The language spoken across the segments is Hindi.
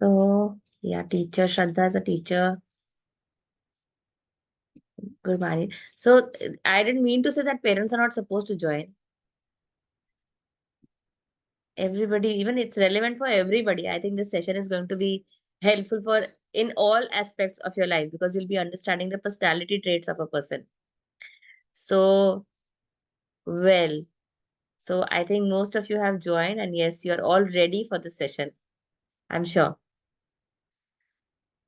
So, yeah, teacher. Shraddha is a teacher. Gurmani. So, I didn't mean to say that parents are not supposed to join. Everybody, even it's relevant for everybody. I think this session is going to be helpful for in all aspects of your life because you'll be understanding the personality traits of a person. So, well, so I think most of you have joined, and yes, you're all ready for the session. I'm sure.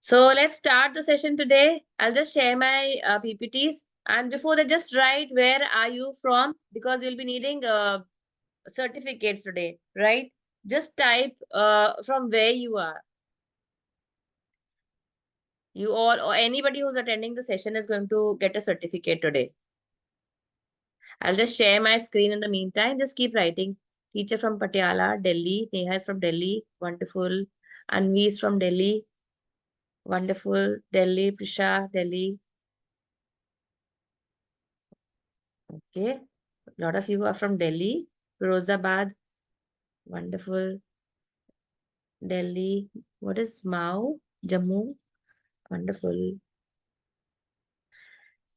So let's start the session today. I'll just share my PPTs. And before that, just write where are you from because you'll be needing certificates today, right? Just type from where you are. You all or anybody who's attending the session is going to get a certificate today. I'll just share my screen in the meantime. Just keep writing. Teacher from Patiala, Delhi. Neha is from Delhi. Wonderful. Anvi is from Delhi. Wonderful. Delhi. Prisha, Delhi. Okay. A lot of you are from Delhi. Firozabad. Wonderful. Delhi. What is Mao? Jammu. Wonderful.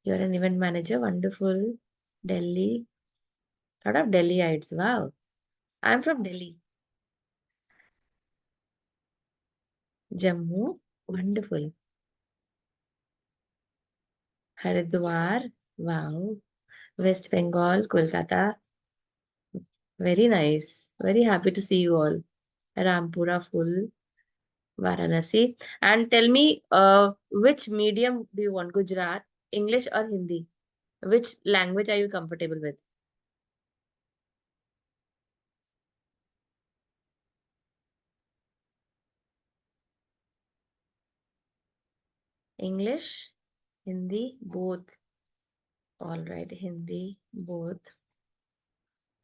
You're an event manager. Wonderful. Delhi. A lot of Delhiites. Wow. I'm from Delhi. Jammu. Wonderful. Haridwar. Wow. West Bengal. Kolkata. Very nice. Very happy to see you all. Rampura full. Varanasi. And tell me, which medium do you want? Gujarat, English or Hindi? Which language are you comfortable with? English, Hindi, both. All right, Hindi, both.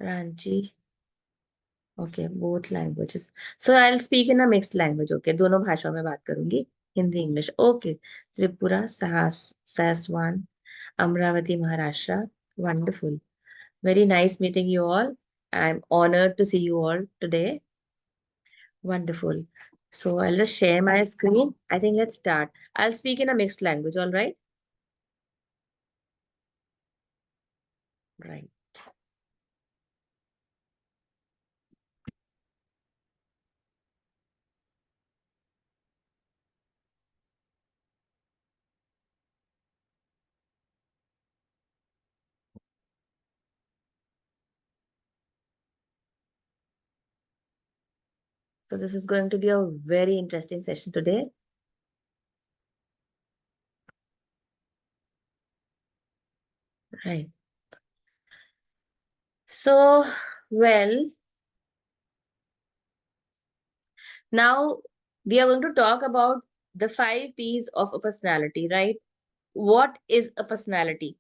Ranchi. Okay, both languages. So I'll speak in a mixed language. Okay, दोनों भाषाओं में बात करूंगी. Hindi, English. Okay. Tripura, Saswan, Amravati, Maharashtra. Wonderful. Very nice meeting you all. I'm honored to see you all today. Wonderful. So I'll just share my screen. I think let's start. I'll speak in a mixed language, all right? Right. So this is going to be a very interesting session today. Right. So, well, now we are going to talk about the 5 P's of a personality, right? What is a personality?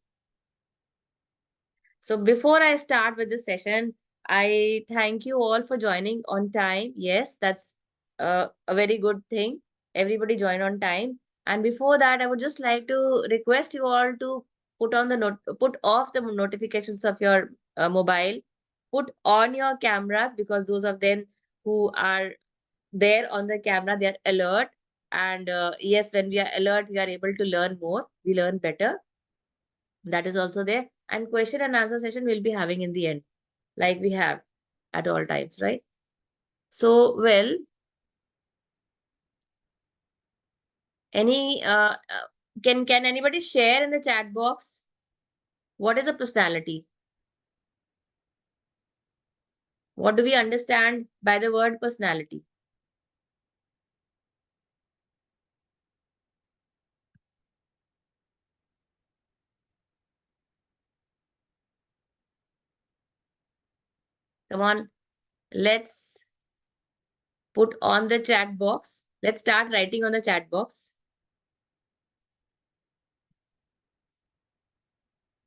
So before I start with this session, I thank you all for joining on time. Yes, that's a very good thing. Everybody join on time. And before that, I would just like to request you all to put off the notifications of your mobile, put on your cameras because those of them who are there on the camera, they are alert. And yes, when we are alert, we are able to learn more. We learn better. That is also there. And question and answer session we'll be having in the end, like we have at all times, right? So, well, any can anybody share in the chat box what is a personality? What do we understand by the word personality? Come on, let's put on the chat box. Let's start writing on the chat box.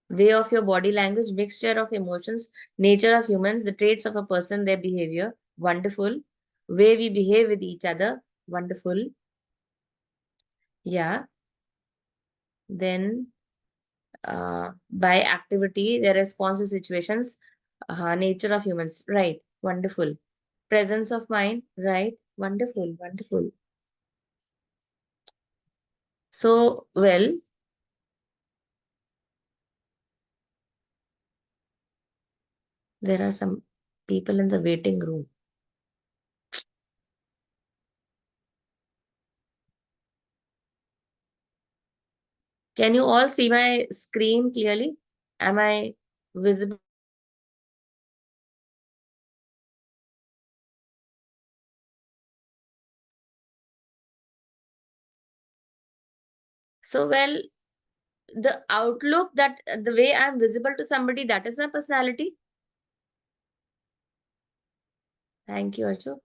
Way of your body language, mixture of emotions, nature of humans, the traits of a person, their behavior. Wonderful. Way we behave with each other. Wonderful. Yeah. Then by activity, their response to situations, nature of humans. Right. Wonderful. Presence of mind. Right. Wonderful. Wonderful. So, well, there are some people in the waiting room. Can you all see my screen clearly? Am I visible? So, well, the outlook that the way I'm visible to somebody, that is my personality. Thank you, Archu.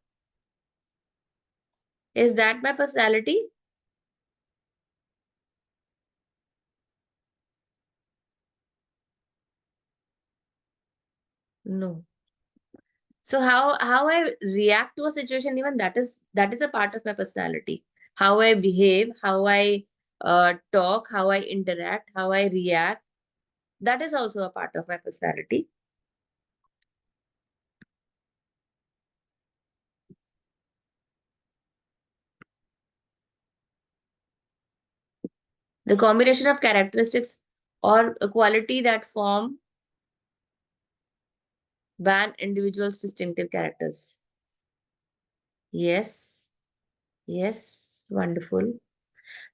Is that my personality? No. So how I react to a situation, even that is a part of my personality. How I behave, how I talk, how I interact, how I react, that is also a part of my personality. The combination of characteristics or a quality that form ban individual's distinctive characters. Yes, yes, wonderful.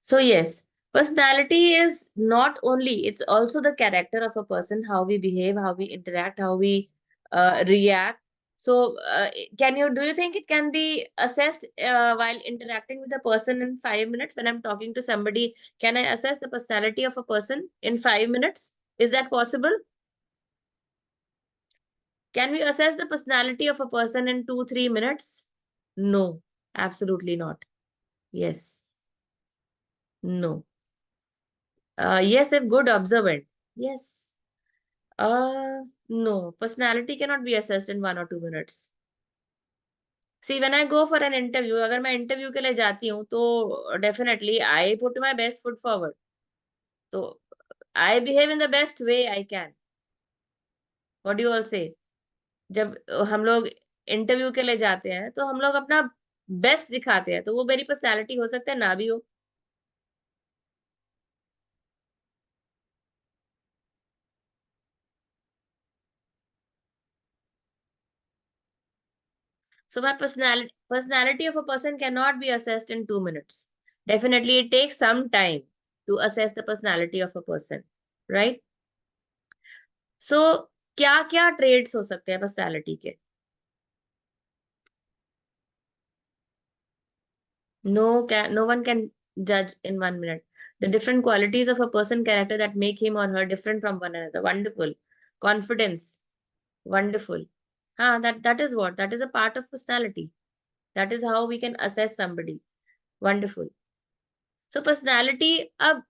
So yes, personality is not only, it's also the character of a person, how we behave, how we interact, how we react. So do you think it can be assessed while interacting with a person in 5 minutes? When I'm talking to somebody, can I assess the personality of a person in 5 minutes? Is that possible? Can we assess the personality of a person in 2, 3 minutes? No, absolutely not. Yes, no. Yes, if good observant. Yes. No. Personality cannot be assessed in 1 or 2 minutes. See, when I go for an interview, अगर मैं interview के लिए जाती हूँ, तो definitely I put my best foot forward. तो I behave in the best way I can. What do you all say? जब हम लोग इंटरव्यू के लिए जाते हैं, तो हम लोग अपना बेस्ट दिखाते हैं, तो वो मेरी पर्सनैलिटी हो सकता है, ना भी हो. So my personality of a person cannot be assessed in 2 minutes. Definitely, it takes some time to assess the personality of a person, right? So क्या क्या traits हो सकते हैं personality के? No one can judge in 1 minute. The different qualities of a person character that make him or her different from one another. Wonderful. Confidence. Wonderful. That is what? That is a part of personality. That is how we can assess somebody. Wonderful. So personality, अब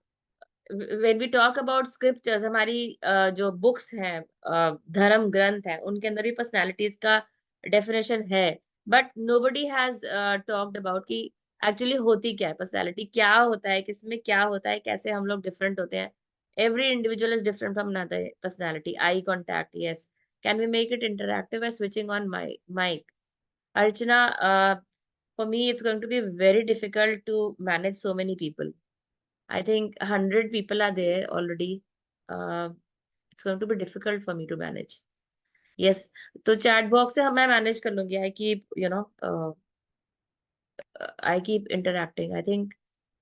when we talk about scriptures, हमारी जो बुक्स हैं, धर्म ग्रंथ है, उनके अंदर भी पर्सनालिटीज का डेफिनेशन है. But nobody has talked about कि एक्चुअली होती क्या है पर्सनालिटी, क्या होता है, किसमें क्या होता है, कैसे हम लोग डिफरेंट होते हैं. Every individual is different from another personality. I contact, yes. Can we make it interactive by switching on mic? Archana, for me, it's going to be very difficult to manage so many people. I think 100 people are there already. Uh, it's going to be difficult for me to manage. Yes, तो chat box से मैं manage कर लूंगी. I keep, I keep interacting. I think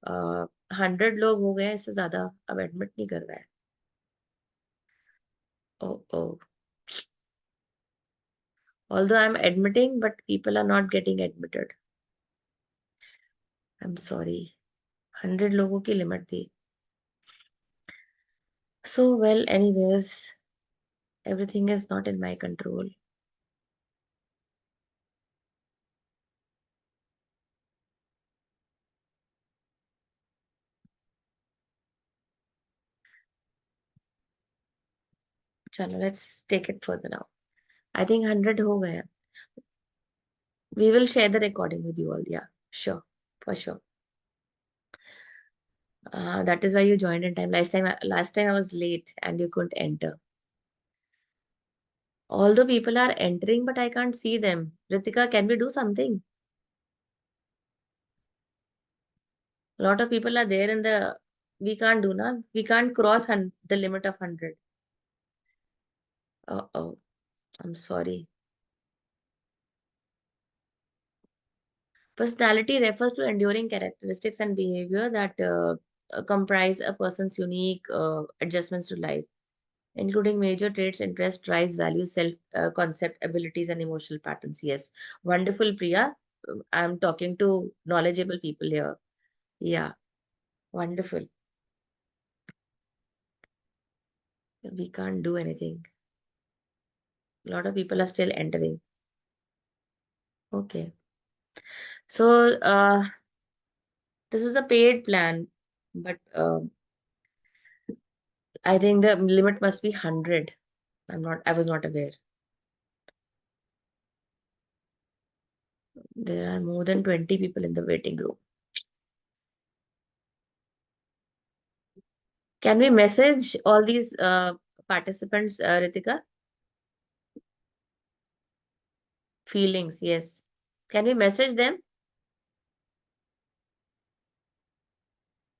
100 लोग हो गए हैं, इससे ज्यादा अब admit नहीं कर रहा है. Oh, oh. Although I'm admitting, but people are not getting admitted. I'm sorry. 100 लोगों की limit थी. So, well, anyways, everything is not in my control. चलो, let's take it further now. I think 100 हो गए हैं. We will share the recording with you all. Yeah, sure, for sure. That is why you joined in time. Last time I was late and you couldn't enter. Although people are entering, but I can't see them. Ritika, can we do something? A lot of people are there in the, we can't do na, we can't cross the limit of 100. Oh, I'm sorry. Personality refers to enduring characteristics and behavior that comprise a person's unique adjustments to life, including major traits, interests, drives, values, self concept, abilities, and emotional patterns. Yes, wonderful, Priya. I'm talking to knowledgeable people here. Yeah, wonderful. We can't do anything. A lot of people are still entering. Okay. So, this is a paid plan, but I think the limit must be 100. I was not aware. There are more than 20 people in the waiting room. Can we message all these participants, Ritika? Feelings, yes. Can we message them?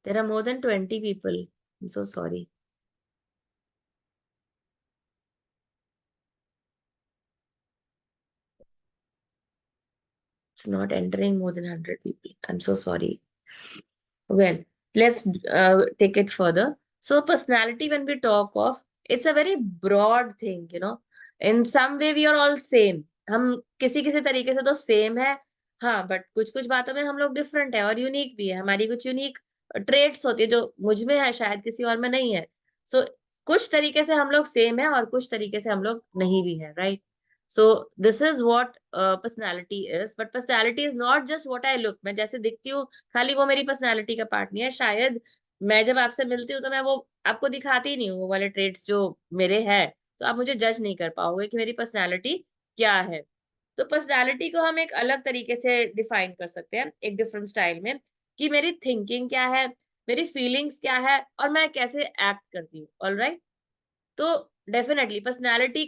There are more than 20 people. I'm so sorry. It's not entering more than 100 people. I'm so sorry. Well, let's take it further. So, personality, when we talk of, it's a very broad thing, you know. In some way, we are all same. हम किसी किसी तरीके से तो सेम है, हाँ, बट कुछ कुछ बातों में हम लोग डिफरेंट है और यूनिक भी है. हमारी कुछ यूनिक ट्रेट्स होती है जो मुझ में है, शायद किसी और में नहीं है. सो कुछ तरीके से हम लोग सेम है और कुछ तरीके से हम लोग नहीं भी है, right? So this is what personality is. But personality is not just what I look. मैं जैसे दिखती हूँ, खाली वो मेरी पर्सनैलिटी का पार्ट नहीं है. शायद मैं जब आपसे मिलती हूँ तो मैं वो आपको दिखाती ही नहीं हूँ, वो वाले ट्रेट्स जो मेरे हैं. तो आप मुझे जज नहीं कर पाओगे कि मेरी पर्सनैलिटी क्या है. तो पर्सनैलिटी को हम एक अलग तरीके से डिफाइन कर सकते हैं, एक डिफरेंट स्टाइल में, कि मेरी थिंकिंग क्या है, मेरी फीलिंग्स क्या है और मैं कैसे एक्ट करती हूँ. ऑलराइट? तो definitely personality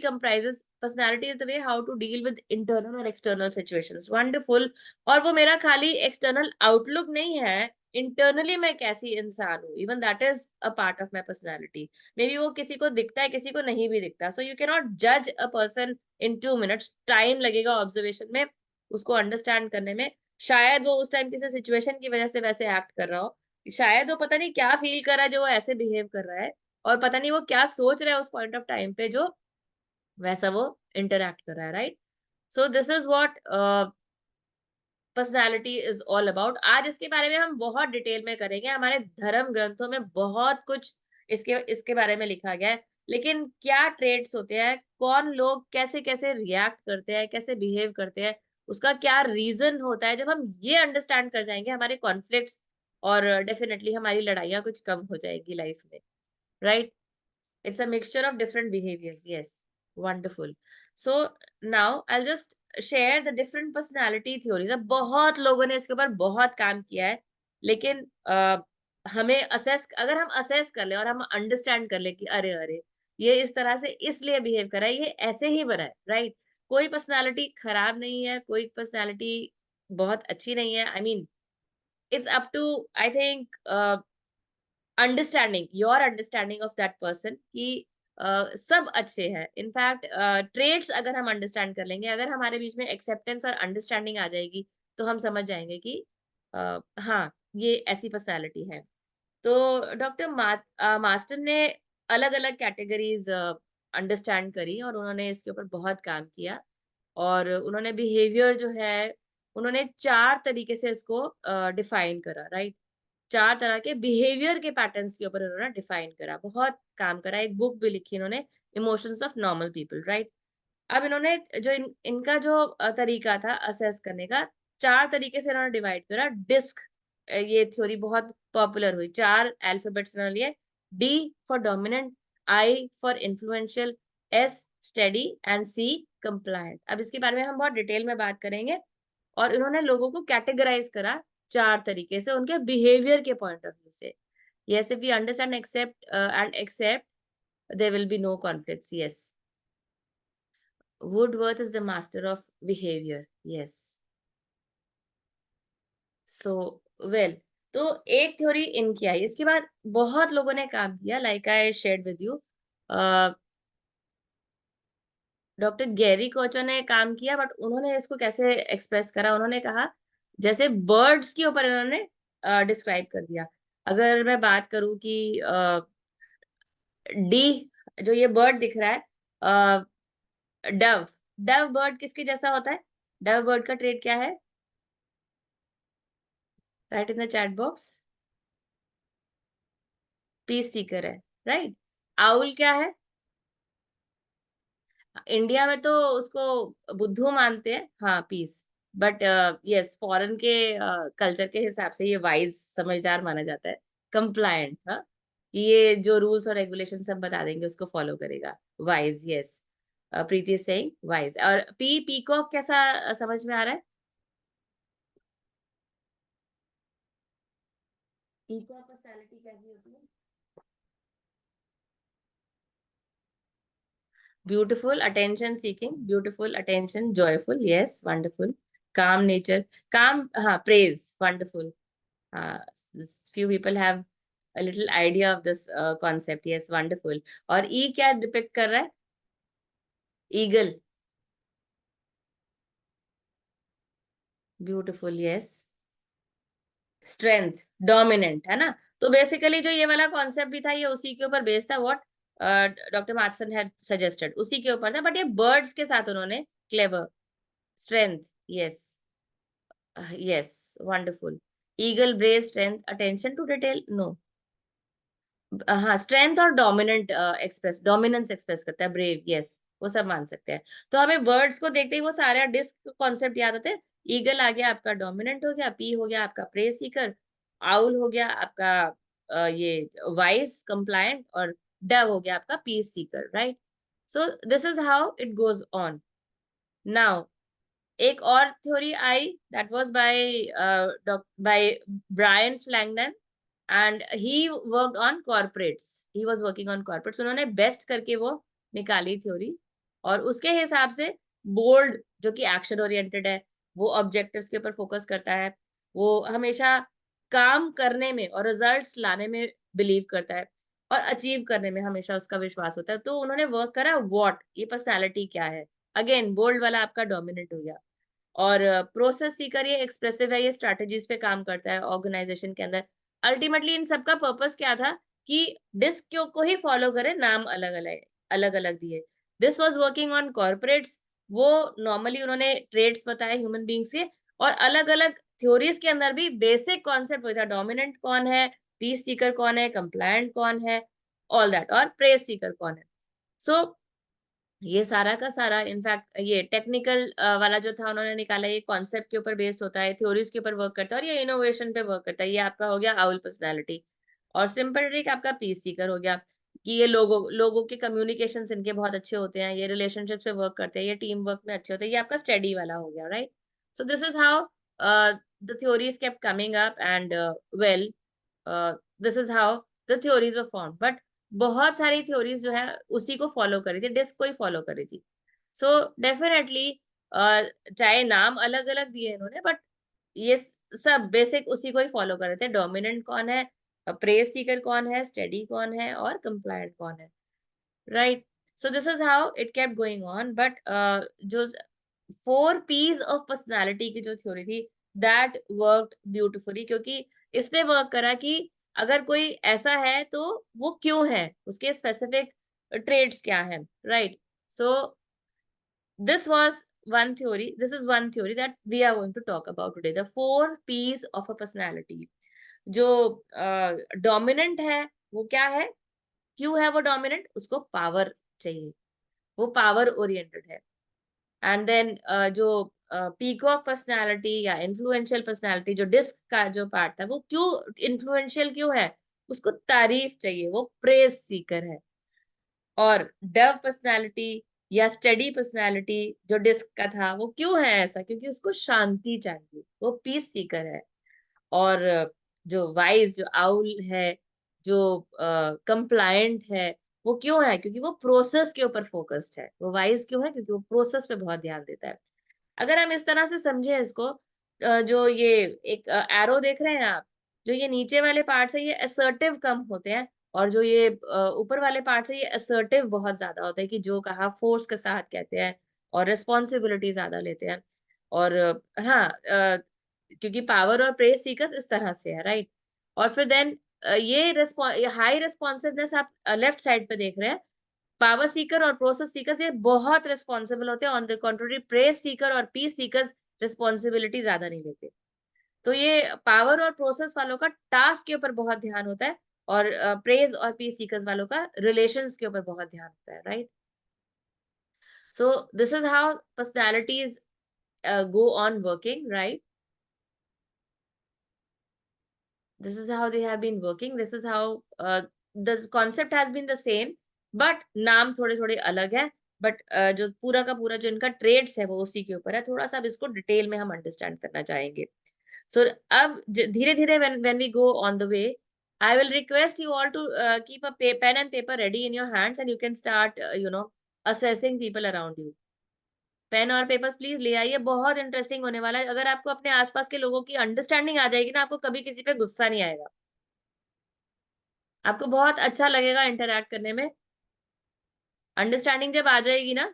is the way how to deal with internal और एक्सटर्नल सिचुएशंस. वंडरफुल. और वो मेरा खाली एक्सटर्नल आउटलुक नहीं है, इंटरनली मैं कैसी इंसान हूँ, even that is a part of my personality. May be वो किसी को दिखता है, किसी को नहीं भी दिखता. सो यू कैन नॉट जज a person in 2 minutes. Time लगेगा ऑब्जर्वेशन में, उसको अंडरस्टैंड करने में. शायद वो उस टाइम किसी सिचुएशन की वजह से वैसे एक्ट कर रहा हो, शायद वो पता नहीं क्या फील कर रहा है जो वो ऐसे बिहेव कर रहा है, और पता नहीं वो क्या सोच रहा है उस पॉइंट ऑफ टाइम पे जो वैसा वो इंटरैक्ट कर रहा है, right? So this is what personality is all about. आज इसके बारे में हम बहुत डिटेल में करेंगे. हमारे धर्म ग्रंथों में बहुत कुछ इसके इसके बारे में लिखा गया है. लेकिन क्या ट्रेड्स होते हैं, कौन लोग कैसे कैसे रिएक्ट करते हैं, कैसे बिहेव करते हैं, उसका क्या रीजन होता है, जब हम ये अंडरस्टैंड कर जाएंगे, हमारे कॉन्फ्लिक्ट्स और डेफिनेटली हमारी लड़ाइयाँ कुछ कम हो जाएगी लाइफ में, right? It's a mixture of different behaviors. Yes. Wonderful. So now I'll just share the different personality theories. अब बहुत लोगों ने इसके ऊपर बहुत काम किया है. लेकिन हमें अगर हम असेस कर ले और हम अंडरस्टैंड कर ले कि अरे अरे, ये इस तरह से इसलिए बिहेव कर रहा है, ये ऐसे ही बना है, राइट? कोई पर्सनालिटी खराब नहीं है, कोई पर्सनालिटी बहुत अच्छी नहीं है. I mean, it's up to, I think, understanding, your understanding of that person, कि सब अच्छे हैं. इनफैक्ट ट्रेड्स अगर हम अंडरस्टैंड कर लेंगे, अगर हमारे बीच में एक्सेप्टेंस और अंडरस्टैंडिंग आ जाएगी, तो हम समझ जाएंगे कि हाँ, ये ऐसी पर्सनालिटी है. तो डॉक्टर मास्टर ने अलग अलग कैटेगरीज अंडरस्टैंड करी और उन्होंने इसके ऊपर बहुत काम किया. और उन्होंने बिहेवियर जो है, उन्होंने 4 तरीके से इसको डिफाइन करा, राइट? 4 तरह के बिहेवियर के पैटर्न्स के ऊपर इन्होंने डिफाइन करा, बहुत काम करा. एक बुक भी लिखी इन्होंने, emotions of normal people, right? अब इन्होंने जो इनका जो तरीका था असेस करने का, 4 तरीके से इन्होंने डिवाइड करा. डिस्क, ये थ्योरी बहुत पॉपुलर हुई. 4 अल्फाबेट्स इन्होंने लिए. D for dominant, I for influential, S steady and C compliant. अब इसके बारे में हम बहुत डिटेल में बात करेंगे. और इन्होंने लोगों को कैटेगराइज करा 4 तरीके से, उनके बिहेवियर के पॉइंट ऑफ व्यू से. Yes, if we understand accept, there will be no conflicts. Yes, Woodworth is the master of behavior. Yes. So, well. तो एक थ्योरी इनकी आई, इसके बाद बहुत लोगों ने काम किया, like I shared with you. Doctor Gary Kocha ने काम किया, बट उन्होंने इसको कैसे एक्सप्रेस करा, उन्होंने कहा जैसे बर्ड्स के ऊपर इन्होंने डिस्क्राइब कर दिया। अगर मैं बात करूं कि डी, जो ये बर्ड दिख रहा है, डव, डव बर्ड किसके जैसा होता है? डव बर्ड का ट्रेड क्या है? Right in the chat box. Peace seeker है, राइट। आउल क्या है? इंडिया में तो उसको बुद्धू मानते हैं, हाँ, पीस। बट यस, फॉरेन के कल्चर के हिसाब से ये वाइज, समझदार माना जाता है, कंप्लायंट, हाँ, कि ये जो रूल्स और रेगुलेशन सब बता देंगे उसको फॉलो करेगा। Wise, yes. Preeti is saying wise. और पीकॉक कैसा समझ में आ रहा है? पीकॉक पर्सनालिटी कैसी होती है? Beautiful, attention seeking, beautiful, attention, joyful, yes, wonderful. काम नेचर, काम, हाँ, praise, wonderful. Few people have a little idea of this concept. Yes, wonderful. और ई क्या डिपिक्ट कर रहा है? Eagle, beautiful, yes. Strength, dominant, है ना? तो बेसिकली जो ये वाला कॉन्सेप्ट भी था, ये उसी के ऊपर बेस्ड था, what doctor Marksans had suggested, उसी के ऊपर था, बट ये बर्ड्स के साथ उन्होंने clever, strength, yes, yes, wonderful. Eagle, brave, strength, attention to detail, no. हाँ, स्ट्रेंथ और डोमिनेंट एक्सप्रेस, डोमिनेंस एक्सप्रेस करता है, ब्रेव, यस, वो सब मान सकते हैं। तो हमें बर्ड्स को देखते ही वो सारे डिस्क कॉन्सेप्ट याद आते हैं। ईगल आ गया आपका, डोमिनेंट हो गया, पी हो गया आपका प्रे सीकर, आउल हो गया आपका ये वाइज कंप्लायंट, और डव हो गया आपका peace seeker, right? So this is how it goes on. Now एक और theory I, that was by Brian Flangdon, and he worked on corporates, he was working on corporates. उन्होंने बेस्ट करके वो निकाली थ्योरी, और उसके हिसाब से बोल्ड जो कि एक्शन ओरिएंटेड है, वो ऑब्जेक्टिव्स के ऊपर फोकस करता है, वो हमेशा काम करने में और रिजल्ट्स लाने में बिलीव करता है, और अचीव करने में हमेशा उसका विश्वास होता है। तो उन्होंने वर्क करा व्हाट, ये पर्सनालिटी क्या है? अगेन बोल्ड वाला आपका डोमिनेंट हो गया। और प्रोसेस सीकर ये एक्सप्रेसिव है, ये स्ट्रैटेजीज पे काम करता है ऑर्गेनाइजेशन के अंदर। अल्टीमेटली इन सबका पर्पस क्या था? कि डिस्क को ही फॉलो करे, नाम अलग अलग, अलग अलग दिए। This was working on corporates. वो नॉर्मली उन्होंने ट्रेड्स बताए ह्यूमन बींग्स के, और अलग अलग थ्योरीज के अंदर भी बेसिक कॉन्सेप्ट वही था, डोमिनेंट कौन है, पीस सीकर कौन है, कंप्लायंट कौन है, ऑल दैट, और प्रेस सीकर कौन है। सो ये सारा का सारा, इनफैक्ट ये टेक्निकल वाला जो था उन्होंने निकाला, ये कॉन्सेप्ट के ऊपर बेस्ड होता है, थ्योरीज के ऊपर वर्क करता है, और ये इनोवेशन पे वर्क करता है। ये आपका हो गया आउल पर्सनालिटी। और सिंपल ट्रिक आपका पीस सीकर हो गया, कि ये लोगों लोगों के कम्युनिकेशन इनके बहुत अच्छे होते हैं, ये रिलेशनशिप से वर्क करते हैं, ये टीम वर्क में अच्छे होते हैं। ये आपका स्टडी वाला हो गया, right? So this is how the theories kept coming up, and well, this is how the theories were form. But बहुत सारी थ्योरीज जो है उसी को फॉलो करी थी, डिस्क को ही फॉलो करी थी। सो डेफिनेटली चाहे नाम अलग अलग दिए इन्होंने, बट ये सब बेसिक उसी को ही फॉलो कर रहे थे। डोमिनेंट कौन है, प्रेस सीकर कौन है, स्टडी कौन है, और कंप्लायंट कौन है, right? So this is how it kept going on. But जो 4 P's ऑफ पर्सनालिटी की जो थ्योरी थी, दैट वर्कड ब्यूटिफुली, क्योंकि इसने वर्क करा कि अगर कोई ऐसा है तो वो क्यों है, उसके स्पेसिफिक ट्रेड्स क्या है, right? So this was one theory. This is one theory that we are going to talk about today. The 4 P's of a personality. जो डोमिनेंट है वो क्या है? क्यों है वो डोमिनेंट? उसको पावर चाहिए, वो पावर ओरिएंटेड है। एंड देन जो पीकॉक पर्सनालिटी या इन्फ्लुएंशियल पर्सनालिटी, जो डिस्क का जो पार्ट था, वो क्यों इन्फ्लुएंशियल क्यों है? उसको तारीफ चाहिए, वो प्रेज सीकर है। और डव पर्सनालिटी या स्टडी पर्सनालिटी जो डिस्क का था, वो क्यों है ऐसा? क्योंकि उसको शांति चाहिए, वो पीस सीकर है। और जो वाइज, जो आउल है, जो कंप्लायंट है, वो क्यों है? क्योंकि वो प्रोसेस के ऊपर फोकस्ड है। वो वाइज क्यों है? क्योंकि वो प्रोसेस पे बहुत ध्यान देता है। अगर हम इस तरह से समझे इसको, जो ये एक एरो देख रहे हैं आप, जो ये नीचे वाले पार्ट्स है ये असर्टिव कम होते हैं, और जो ये ऊपर वाले पार्ट्स है ये असर्टिव बहुत ज्यादा होते हैं, कि जो कहा फोर्स के साथ कहते हैं और रिस्पॉन्सिबिलिटी ज्यादा लेते हैं। और हाँ, क्योंकि पावर और प्रेस सीकर्स इस तरह से है, राइट। और फिर देन ये हाई रिस्पॉन्सिवनेस आप लेफ्ट साइड पे देख रहे हैं। पावर सीकर और प्रोसेस सीकर्स ये बहुत रिस्पॉन्सिबल होते हैं, on the country press Sikar और पीस सीकर्स रिस्पॉन्सिबिलिटी ज्यादा नहीं लेते। तो ये पावर और प्रोसेस वालों का टास्क के ऊपर बहुत ध्यान होता है, और प्रेज और पीस सीकर्स वालों का रिलेशंस के ऊपर बहुत ध्यान होता है, right. So this is how personalities go on working, right? This is how they have been working. This is how the concept has been the same, but नाम थोड़े थोड़े अलग है। बट जो पूरा का पूरा जो इनका ट्रेड्स है वो उसी के ऊपर है। थोड़ा सा अब इसको डिटेल में हम अंडरस्टैंड करना चाहेंगे। सो अब धीरे धीरे when we go on the way, I will request you all to keep a pen and paper ready in your hands, and you can start assessing people around you. Pen और पेपर्स प्लीज ले आइए, बहुत इंटरेस्टिंग होने वाला है। अगर आपको अपने आसपास के लोगों की अंडरस्टैंडिंग आ जाएगी ना, आपको कभी किसी पे गुस्सा नहीं आएगा। आपको बहुत अच्छा लगेगा इंटरैक्ट करने में। अंडरस्टैंडिंग जब आ जाएगी ना,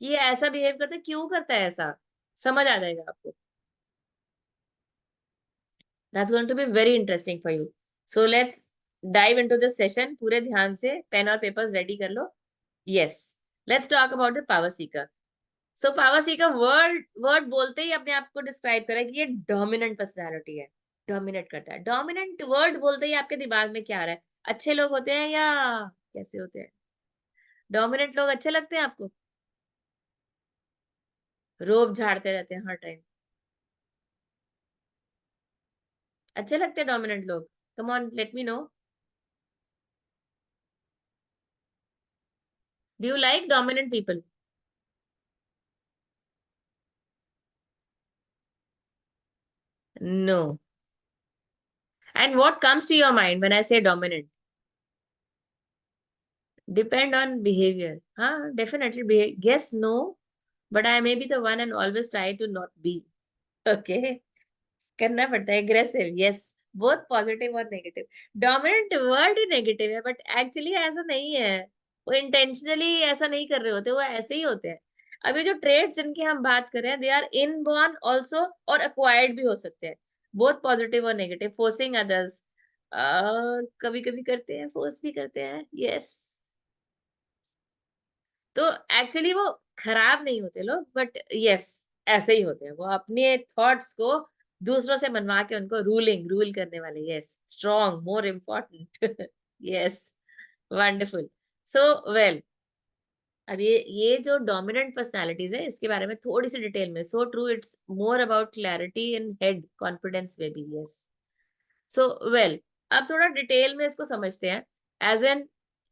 कि ये ऐसा बिहेव करता है, क्यों करता है ऐसा, समझ आ जाएगा आपको। That's going to be very interesting for you. So let's dive into this session. पूरे ध्यान से पेन और पेपर्स रेडी कर लो। Yes, let's talk about the power seeker. So power seeker word word बोलते ही अपने आप को डिस्क्राइब करा कि ये डोमिनेंट पर्सनैलिटी है, डोमिनेट करता है। डोमिनेंट वर्ड बोलते ही आपके दिमाग में क्या आ रहा है? अच्छे लोग होते हैं या कैसे होते हैं? डोमिनेंट लोग अच्छे लगते हैं आपको? रोब झाड़ते रहते हैं हर टाइम, अच्छे लगते हैं डोमिनेंट लोग? Come on, let me know. Do you like dominant people? No. And what comes to your mind when I say dominant? Depend on behaviour, हाँ definitely. Guess no, but I may be the one and always try to not be. Okay, करना पड़ता है एग्रेसिव, यस। बोथ पॉजिटिव और नेगेटिव। डोमिनेंट वर्ड ही नेगेटिव है, बट एक्चुअली ऐसा नहीं है। वो इंटेंशनली ऐसा नहीं कर रहे होते, वो ऐसे ही होते हैं। अभी जो ट्रेड्स जिनकी हम बात कर रहे हैं, दे आर इनबॉर्न ऑल्सो, और अक्वायर्ड भी हो सकते हैं। बोथ पॉजिटिव और नेगेटिव। फोर्सिंग अदर्स, कभी कभी करते हैं, फोर्स भी करते हैं, यस। तो एक्चुअली वो खराब नहीं होते लोग, बट यस, ऐसे ही होते हैं। वो अपने थॉट्स को दूसरों से मनवा के उनको रूल करने वाले, yes. Strong, more important. Yes, wonderful. So well, अब ये जो डोमिनेंट पर्सनालिटीज है, इसके बारे में थोड़ी सी डिटेल में। So true, it's more about clarity in head, confidence में भी, यस। सो वेल, अब थोड़ा डिटेल में इसको समझते हैं। एज एन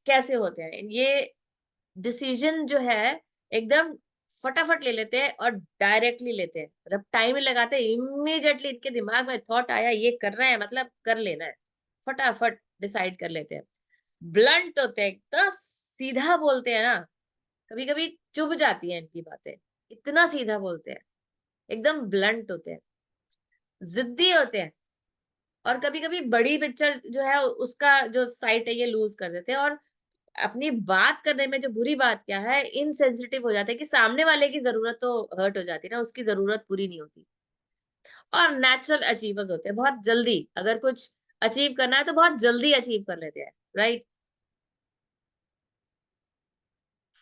कैसे होते हैं ये डिसीजन जो है, एकदम फटाफट ले लेते हैं और डायरेक्टली लेते हैं। मतलब टाइम ही लगाते हैं, इमीडिएटली इनके दिमाग में थॉट आया ये करना है, मतलब कर लेना है, फटाफट डिसाइड कर लेते हैं। ब्लंट होते हैं, इतना सीधा बोलते हैं ना, कभी कभी चुभ जाती है इनकी बातें। इतना सीधा बोलते हैं, एकदम ब्लंट होते हैं, जिद्दी होते हैं। और कभी कभी बड़ी पिक्चर जो है उसका जो साइट है ये लूज कर देते हैं, और अपनी बात करने में जो बुरी बात क्या है, इनसेंसिटिव हो जाते हैं, कि सामने वाले की जरूरत तो हर्ट हो जाती है ना, उसकी जरूरत पूरी नहीं होती। और नेचुरल अचीवर्स होते हैं, बहुत जल्दी अगर कुछ अचीव करना है तो बहुत जल्दी अचीव कर लेते हैं, राइट।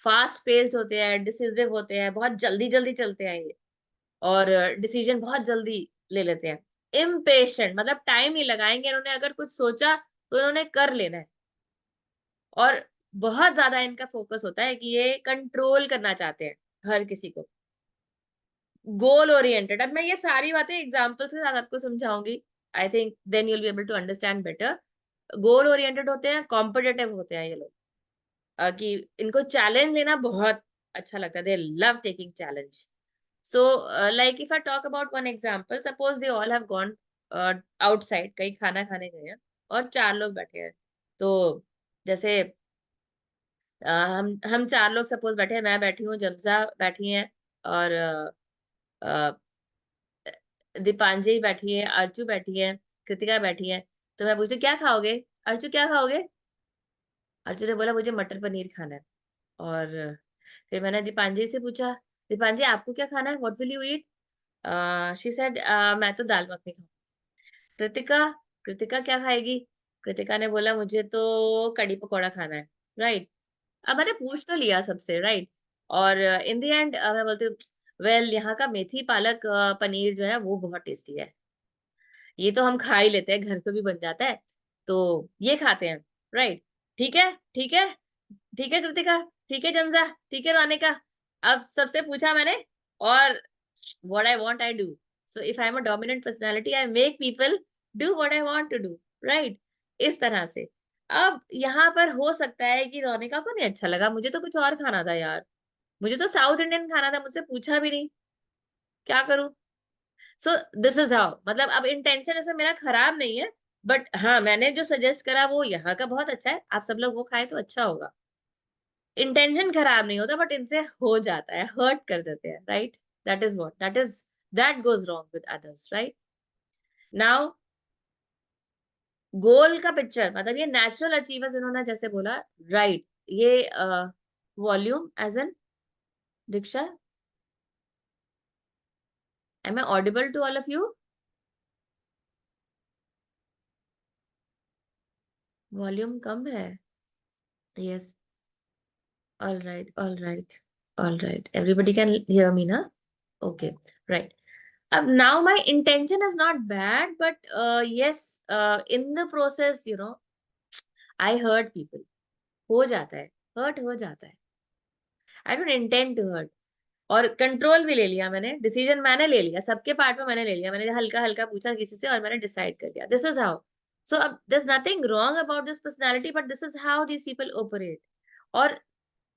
फास्ट पेस्ड होते हैं, डिसिसिव होते हैं, बहुत जल्दी जल्दी चलते हैं ये, और डिसीजन बहुत जल्दी ले लेते हैं। इम्पेशेंट, मतलब टाइम नहीं लगाएंगे, इन्होंने अगर कुछ सोचा तो इन्होंने कर लेना है। और बहुत ज्यादा इनका फोकस होता है कि ये कंट्रोल करना चाहते हैं हर किसी को। गोल ओरिएंटेड, अब मैं ये सारी बातें एग्जांपल्स के साथ आपको समझाऊंगी। I think then you will be able to understand better. Goal oriented होते हैं, कॉम्पिटिटिव होते हैं ये लोग। कि इनको चैलेंज लेना बहुत अच्छा लगता है, they love taking challenge. So like if I talk about one example, suppose they all have gone outside, कहीं खाना खाने गए हैं, और 4 लोग बैठे हैं। तो जैसे हम 4 लोग सपोज बैठे हैं, मैं बैठी हूँ, जमजा बैठी हैं, और अ, दीपांजलि बैठी है, अर्चू बैठी है, कृतिका बैठी है, तो मैं पूछती क्या खाओगे? अर्चू क्या खाओगे? अर्चू ने बोला मुझे मटर पनीर खाना है। और फिर मैंने दीपांजलि से पूछा, दीपांजलि आपको क्या खाना है? What will you eat? She said मैं तो दाल मखनी खाऊँ। कृतिका, कृतिका क्या खाएगी? कृतिका ने बोला मुझे तो कड़ी पकौड़ा खाना है, राइट? अब मैंने पूछ तो लिया सबसे, राइट? और इन द एंड मैं बोलती हूँ वेल यहाँ का मेथी पालक पनीर जो है वो बहुत टेस्टी है। ये तो हम खा ही लेते हैं, घर पे भी बन जाता है, तो ये खाते हैं, राइट? ठीक है, ठीक है, ठीक है कृतिका, ठीक है जमजा, ठीक है रोनिका। अब सबसे पूछा मैंने और what I want I do. So if I am a dominant personality I make people do what I want to do, right? इस तरह से। अब यहाँ पर हो सकता है कि रोनिका को नहीं अच्छा लगा, मुझे तो कुछ और खाना था यार। मुझे तो साउथ इंडियन खाना था, मुझसे पूछा भी नहीं, क्या करूँ? सो दिस इज हाउ, मतलब अब इंटेंशन इसमें मेरा खराब नहीं है, बट हाँ, मैंने जो सजेस्ट करा वो यहाँ का बहुत अच्छा है, आप सब लोग वो खाएँ तो अच्छा होगा। इंटेंशन खराब नहीं होता बट इनसे हो जाता है, हर्ट कर देते हैं, right? That goes wrong with others, right? Now goal का पिक्चर मतलब ये नेचुरल अचीवर्स इन्होंने जैसे बोला, राइट? ये volume as in Diksha, am I audible to all of you? Volume कम है? Yes, all right, all right, all right. Everybody can hear me ना? Okay, right. Now my intention is not bad, but yes, in the process, I hurt people. हो जाता है, hurt हो जाता है। I don't intend to hurt. और कंट्रोल भी ले लिया मैंने, डिसीजन मैंने ले लिया, सबके पार्ट में मैंने ले लिया। मैंने हल्का हल्का पूछा किसी से और मैंने डिसाइड कर लिया, दिस इज हाउ। सो अब there's nothing wrong about this personality, but this is how these people operate. और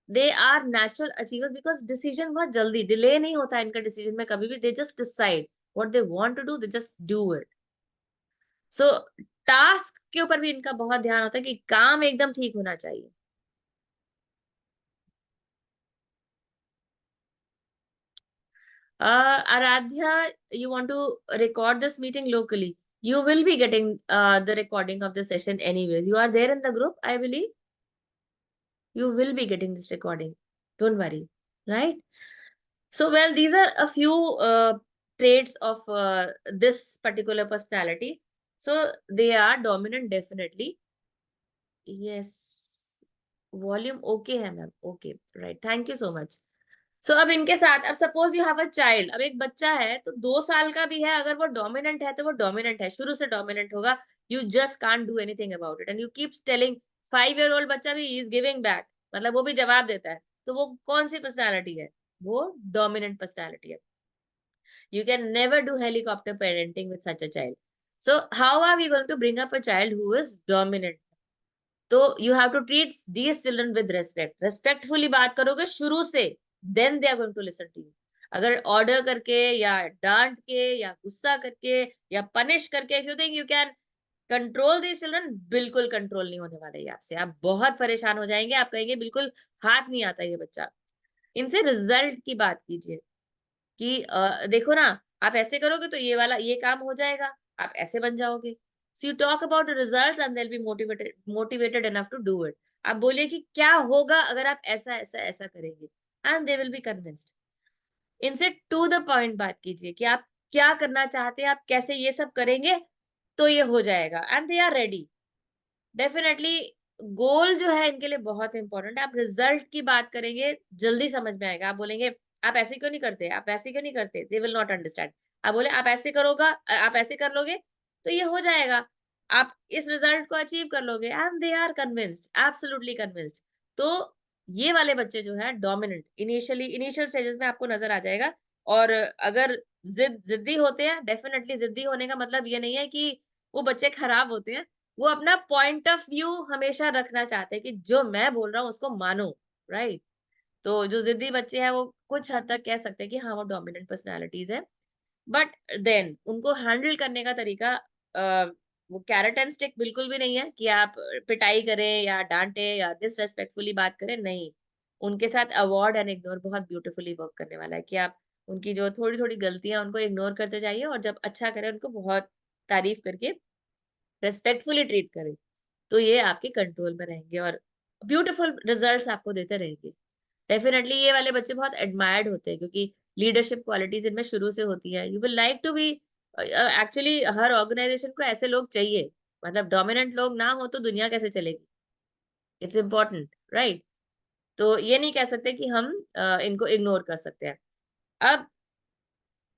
they are natural achievers because decision बहुत जल्दी डिले नहीं होता है इनका डिसीजन में कभी भी, they just decide what they want to do, they just do it. So task के ऊपर भी इनका बहुत ध्यान होता है कि काम एकदम ठीक होना चाहिए। Aaradhya, you want to record this meeting locally? You will be getting the recording of the session anyways. You are there in the group, I believe. You will be getting this recording. Don't worry, right? So, well, these are a few traits of this particular personality. So, they are dominant, definitely. Yes. Volume okay है ma'am, okay, right. Thank you so much. So, अब इनके साथ, अब suppose you have a child, अब एक बच्चा है तो 2 साल का भी है, अगर वो डोमिनेंट है तो वो डोमिनेंट है, शुरू से डोमिनेंट होगा। You just can't do anything about it and you keep telling. 5 year old बच्चा भी इज गिविंग बैक, मतलब वो भी जवाब देता है, तो वो कौन सी पर्सनैलिटी है? वो डोमिनेंट पर्सनैलिटी है। You can never do helicopter parenting with such a child. So how are we going to bring up a child who is dominant? So you have to treat these children with respect. Respectfully बात करोगे शुरू से, then they are going to listen to you. अगर ऑर्डर करके या डांट के या गुस्सा करके या पनिश करके, if you think you can control these children, बिल्कुल कंट्रोल नहीं होने वाला है आपसे। आप बहुत परेशान हो जाएंगे, आप कहेंगे बिल्कुल हाथ नहीं आता ये बच्चा। इनसे रिजल्ट की बात कीजिए कि देखो ना, आप ऐसे करोगे तो ये वाला ये काम हो जाएगा, आप ऐसे बन जाओगे। So you talk about the results and they will be motivated enough to do it. आप बोलिए कि क्या होगा अगर आप ऐसा ऐसा ऐसा करेंगे, and they will be convinced. इनसे टू द पॉइंट बात कीजिए कि आप क्या करना चाहते हैं, आप कैसे ये सब करेंगे तो ये हो जाएगा, and they are ready. Definitely goal जो है इनके लिए बहुत इंपॉर्टेंट है। आप रिजल्ट की बात करेंगे, जल्दी समझ में आएगा। आप बोलेंगे आप ऐसे क्यों नहीं करते, आप ऐसे क्यों नहीं करते, दे विल नॉट अंडरस्टैंड। आप बोले आप ऐसे करोगा, आप ऐसे कर लोगे तो ये हो जाएगा, आप इस रिजल्ट को अचीव कर लोगे, and they are convinced, absolutely convinced. तो ये वाले बच्चे जो है डोमिनेंट, इनिशियल स्टेजेस में आपको नजर आ जाएगा। और अगर जिद्दी होते हैं, डेफिनेटली जिद्दी होने का मतलब ये नहीं है कि वो बच्चे खराब होते हैं। वो अपना पॉइंट ऑफ व्यू हमेशा रखना चाहते हैं कि जो मैं बोल रहा हूँ उसको मानो, राइट? तो जो जिद्दी बच्चे हैं वो कुछ हद तक कह सकते हैं कि हाँ वो डोमिनेंट पर्सनालिटीज है, बट देन उनको हैंडल करने का तरीका वो कैरेट एंड स्टिक बिल्कुल भी नहीं है कि आप पिटाई करें या डांटे या डिसरेस्पेक्टफुली बात करें, नहीं। उनके साथ अवॉर्ड एंड इग्नोर बहुत ब्यूटीफुली वर्क करने वाला है कि आप उनकी जो थोड़ी थोड़ी गलतियां उनको इग्नोर करते जाइए और जब अच्छा करें उनको बहुत तारीफ करके रेस्पेक्टफुली ट्रीट करें, तो ये आपके कंट्रोल में रहेंगे और ब्यूटीफुल रिजल्ट्स आपको देते रहेंगे। डेफिनेटली ये वाले बच्चे बहुत एडमायर्ड होते हैं क्योंकि लीडरशिप क्वालिटीज इनमें शुरू से होती है। You will like to be, actually हर ऑर्गेनाइजेशन को ऐसे लोग चाहिए, मतलब डोमिनेंट लोग ना हो तो दुनिया कैसे चलेगी। It's important, right? तो ये नहीं कह सकते कि हम इनको इग्नोर कर सकते हैं। अब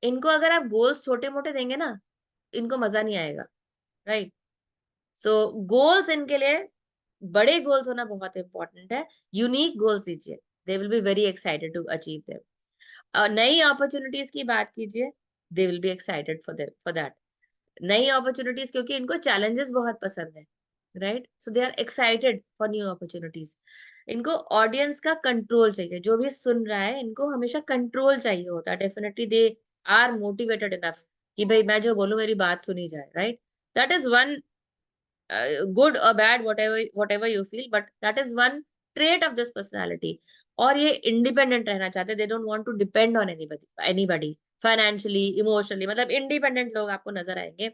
इनको अगर आप गोल्स छोटे मोटे देंगे ना, इनको मजा नहीं आएगा, राइट? सो गोल्स इनके लिए, बड़े गोल्स होना बहुत इंपॉर्टेंट है। यूनिक गोल्स दीजिए, they will be very excited to achieve them. नई अपॉर्चुनिटीज की बात कीजिए, they will be excited for that. नई अपॉर्चुनिटीज, क्योंकि इनको चैलेंजेस बहुत पसंद है, right? So they are excited for new opportunities. इनको ऑडियंस का कंट्रोल चाहिए, जो भी सुन रहा है इनको हमेशा कंट्रोल चाहिए होता है। Definitely they are motivated enough कि भाई मैं जो बोलूं मेरी बात सुनी जाए, right? That is one, good or bad, whatever you feel, but that is one trait of this personality. और ये independent रहना चाहते हैं, they don't want to depend on anybody financially, emotionally, मतलब independent लोग आपको नजर आएंगे।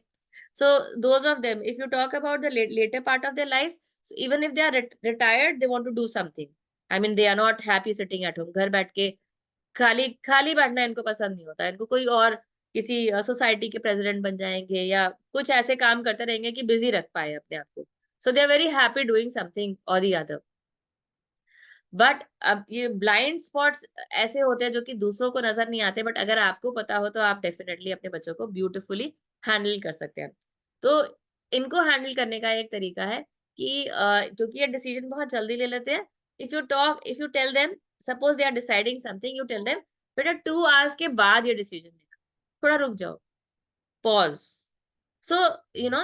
So those of them, if you talk about the later part of their lives, so even if they are retired, they want to do something. I mean, they are not happy sitting at home, घर बैठ के खाली खाली बैठना इनको पसंद नहीं होता। इनको कोई और किसी सोसाइटी के प्रेसिडेंट बन जाएँगे या कुछ ऐसे काम करते रहेंगे कि बिज़ी रख पाएँ अपने आप को। So they are very happy doing something और द अदर। बट अब ये ब्लाइंड स्पॉट्स ऐसे होते हैं जो कि दूसरों को नज़र नहीं आते, बट अगर आपको पता हो तो आप डेफिनिटली अपने बच्चों को ब्यूटीफुली हैंडल कर सकते हैं। तो इनको हैंडल करने का एक तरीका है कि क्योंकि ये डिसीजन बहुत जल्दी ले लेते हैं, if you tell them, suppose they are deciding something, you tell them बेटा 2 आवर्स के बाद ये डिसीजन लेना, थोड़ा रुक जाओ, pause. So you know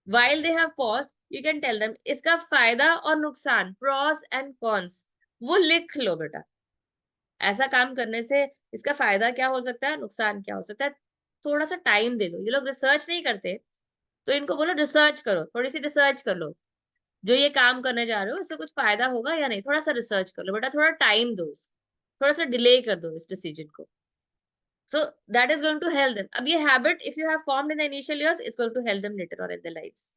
while they have pause, you can tell them इसका फायदा और नुकसान, प्रोस एंड कॉन्स, वो लिख लो बेटा। ऐसा काम करने से इसका फ़ायदा क्या हो सकता है, नुकसान क्या हो सकता है? थोड़ा-सा टाइम दे दो। ये लोग रिसर्च नहीं करते, तो इनको बोलो रिसर्च करो, थोड़ी-सी रिसर्च कर लो। जो ये काम करने जा रहे हो, इससे कुछ फ़ायदा होगा या नहीं? थोड़ा-सा रिसर्च कर लो बेटा, थोड़ा टाइम दो उसको, थोड़ा-सा डिले कर दो इस डिसीज़न को। So that is going to help them. अब ये habit if you have formed in the initial years, it's going to help them later on in their lives.